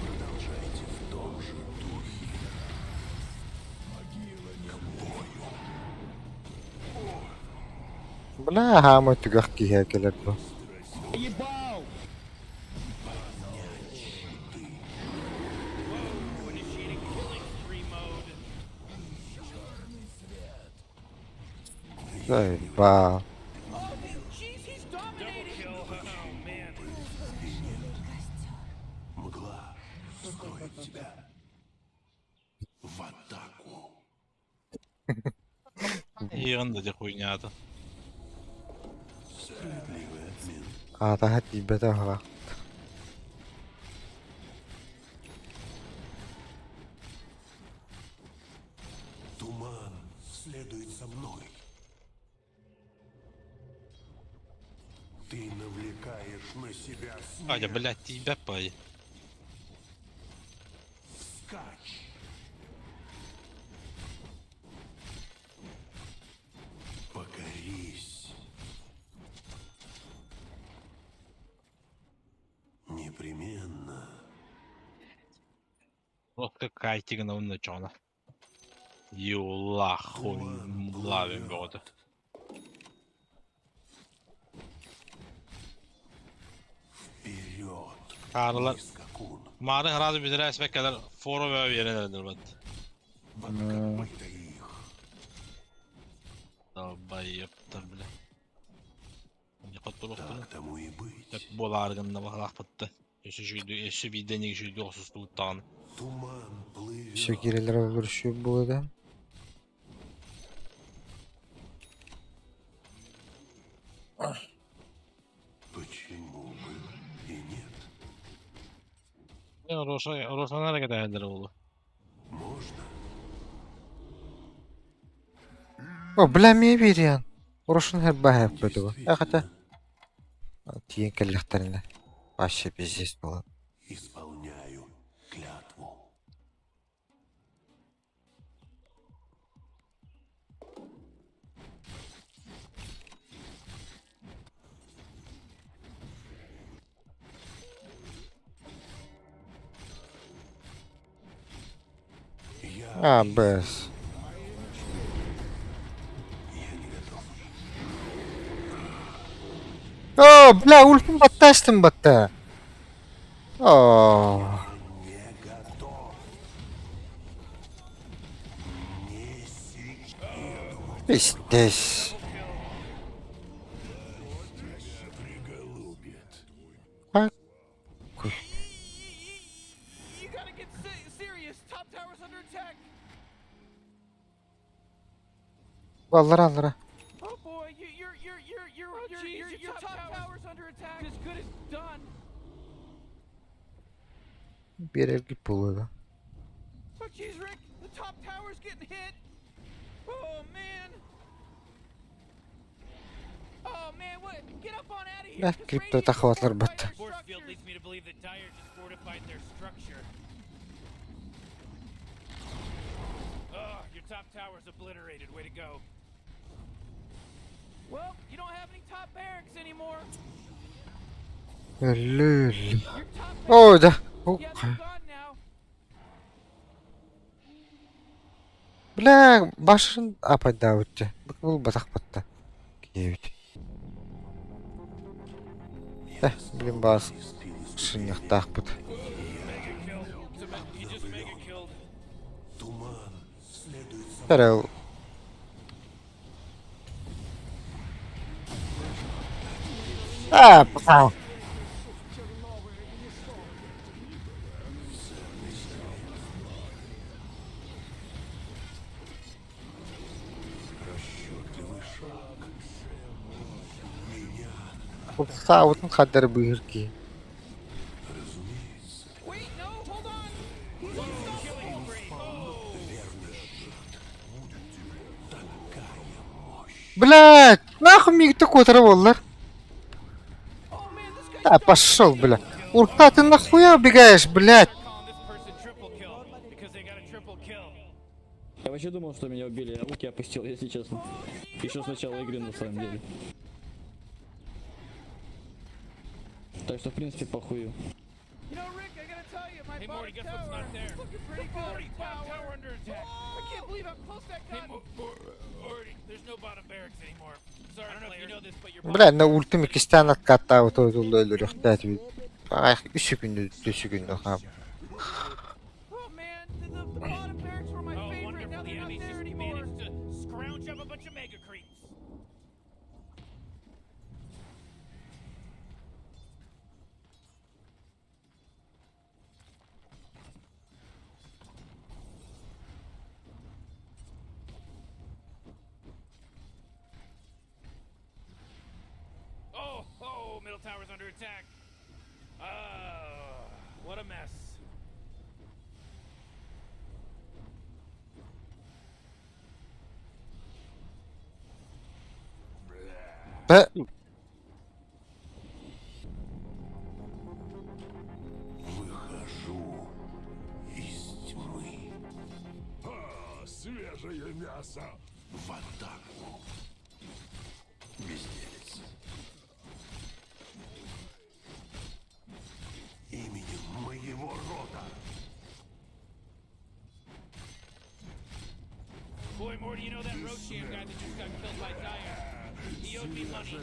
Продолжайте в том же духе. Бля, гамой ты гахки хекелет. Initiating killing spree mode. Заебал. Oh, jeez, he's dominating. Kill. Oh, man. Мгла скроет тебя. В атаку. Ерунда хуйня-то. Справедливый обмен. Атаха тебе тага. Туман следует за мной. Ты навлекаешь на себя смерть. Аня, блядь, тебя пай. Просто кайтига на унначона. Юла хуй Туман лавим года. плывет. Вперед, Karılar мой скакун, Mağara herhalde bir resme kadar foro ve yerine ben. подкопай-то их. Dalbayı yaptım bile. Ne kadar oldu? Так тому и быть. Hep bol argınla bakalak bitti. Eşi bir denek şu yoksuz tuğtan. Туман плывет. Şekiller öldürüşüyor bu adam. Почему бы и нет? Ya Roşan hareket eder oldu. Можно? O bilmeye veriyan. Uğraşın her bahar böyle bu. Hakikaten. Действительно, Tiyen kelleklerine. Başı biznes olan. исполняю клятву. Ha bez. Oh, bla ultim battı açtım battı. Oh. Не готов. Не секиру. Pistes. Приголубит. Bak. You gotta get serious. Top tower's under attack. Vallara allara. Oh boy, your top tower's under attack. As good as done. Bir ev gibi buluyor. Oh jeez, Rick, the top tower's getting hit. Oh man. Oh man, what? Get up on out of here. Lah, 'cause kripto Radiant's takıvatlar fortified battı. their Force field structures. leads me to believe that Dire just fortified their structure. Oh, your top tower's obliterated. Way to go. Well, you don't have any top barracks anymore. Lül. Your top Oh da. Oh. yeah, they're gone now. Bla başın apa davutça. Bak bu batak battı. Evet. Bilin bazı şınyak takpıt. Mega kill. He just mega killed. Туман следует за Herhal. Ah, pau. Bu sağlıkın kadar buyur ki. Wait, no, hold on. He's unstoppable. Блядь, нахуй мне такой оторвал, Oh man, this guy. Да, пошел, бля. Урта, ты нахуя убегаешь, блядь? Calling this person triple kill because they got a triple kill. Я вообще думал, что меня убили, я руки опустил, если честно. Еще с начала игры на самом деле. Так что в принципе похую. You know, Rick, I gotta tell you, my Hey, bottom Morty, guess what's tower not there? is looking pretty The good. Morty bottom tower under attack. I can't believe how close that Hey, got. Morty, there's no bottom barracks anymore. Sorry, I don't know if you know this, but your Бля, на ультим iki tane katta oturdu öldürüyor. Dedi. Ay, 3 gündür, 4 gündür ha. Oh man, the bottom barracks were my Oh, favorite. wonderful. Now The they're not enemies there just anymore. managed to scrounge up a bunch of mega creeps. Oh, middle tower's under attack. What a mess. Be Выхожу из тьмы. Свежее мясо. В атаку. Безделец. Именем моего рода. Morty, you know that Roshan guy that just got killed by Dyer? He owed me money.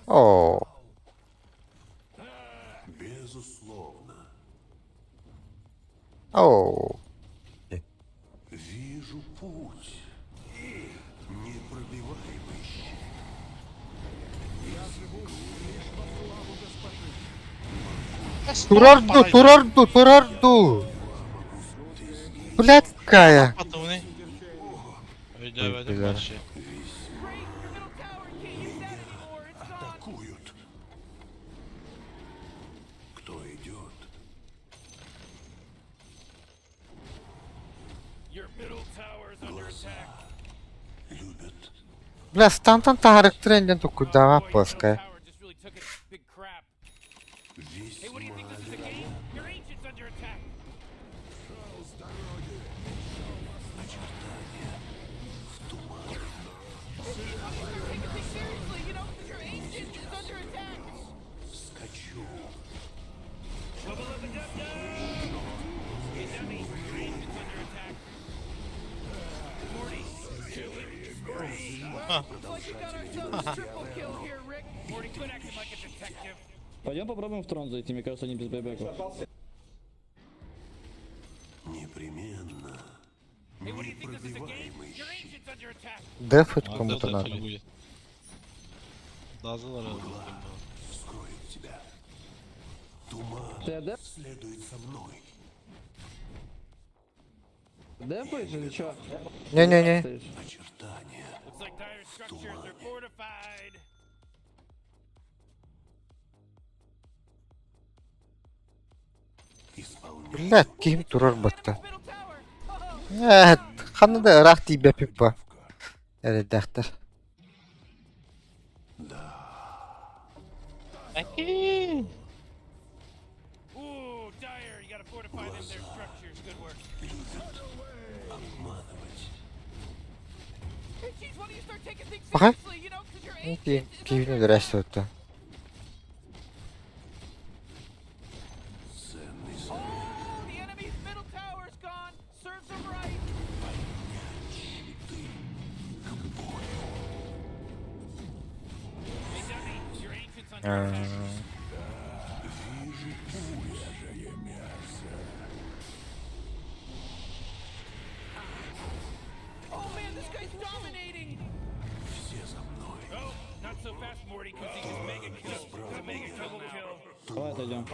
О, Безусловно. о. Вижу путь. Непробиваемый. Турарду. Блядь, какая. Патроны. Давай, Ой, вообще. Great, your middle tower can't use that anymore. It's gone. Атакуют. Кто идет? Your middle tower is under attack. Любят. Бля, стантан тарык тренден туку Oh, дава boy, your middle пускай. tower just really took a big crap. Весьма Hey, what do you think this is a game? Your ancient's under attack. Take things seriously, you know, because your ancient is under attack. скачу. Hey, dummy, your ancient's under attack. Morty, kill it. Looks like we got ourselves a triple kill here, Rick. Morty, quit acting like a detective. Пойдем попробуем в трон зайти, мне кажется, они без бэйбэков. Непременно. Hey, what do you think this is a game? Непробиваемый Your щит. ancient's under attack. Дефать кому-то надо. Дазылар. Скроет тебя. Туман Ты адеп? следует за мной. Депаешь или чё? Не-не-не. Стоишь? Очертания. Looks like Dyer's structures are fortified. Исполняй. Блядь, ким турар батта. Middle tower. Oh, Эт, ханада рах тибе пипа. Эре дахтар. Ooh, Dyer, you gotta fortify them their structures. Good work. Обманывать. hey, geez, why don't you start taking things Okay. seriously, you know, because your Ки, ancient is кивни under дрess отта. Ценный Oh, the enemy's middle tower is gone. Serves them right. Hey, dummy, your ancient's under attack. Oh man, this guy's dominating. Все за мной. Oh, not so fast, Morty, because he just mega killed. It's a mega double kill. Давай отойдем.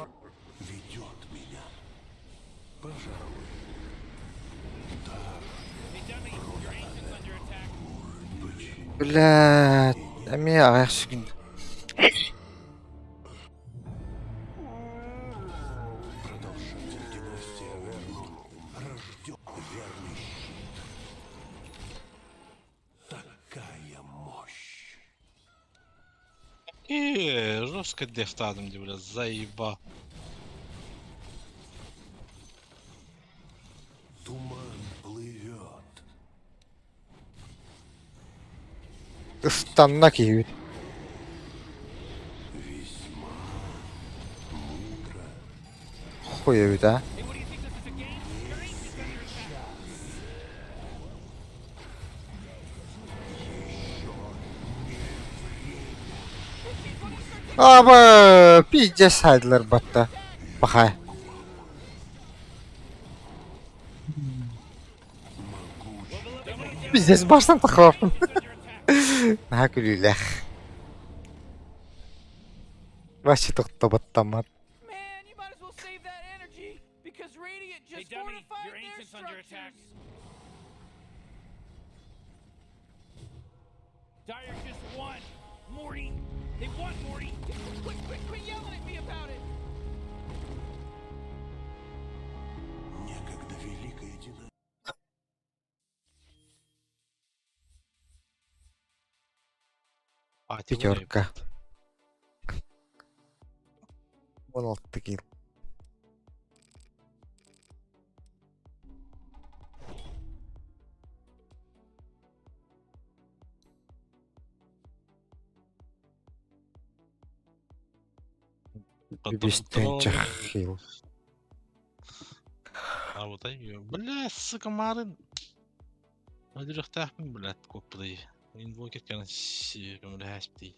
Ведет меня. Пожалуй. Hey, dummy, your ancient's under attack. Блядь, ами аяқ шигин. Продолжатель династии Авернон рожден верный щит. Такая мощь. Жестко дефтадым, бля, заеба. Туман плывет. Станна кивит. Весьма мудро. Хуевит, а. Hey, what do you think this is a game? Your ancient's under attack. Аба, пиздец хайдлар батта. Пахай. Пиздец баштан тахлапын. Наха күлүлэх. Вообще тохто баттамат. Man, you might as well save that energy because Radiant Hey, just dummy, fortified your their ancient's under attack. structures. Dyer just won. Morty, they won, Morty. Quit yelling at me about it. Некогда великая династия. А, Пятерка. 16 kill. Бибистен чахил. А вот они, бля, сука, марын. Öldürük tähmin, blät, koppuday. Invoker kan se, kommer det här spti.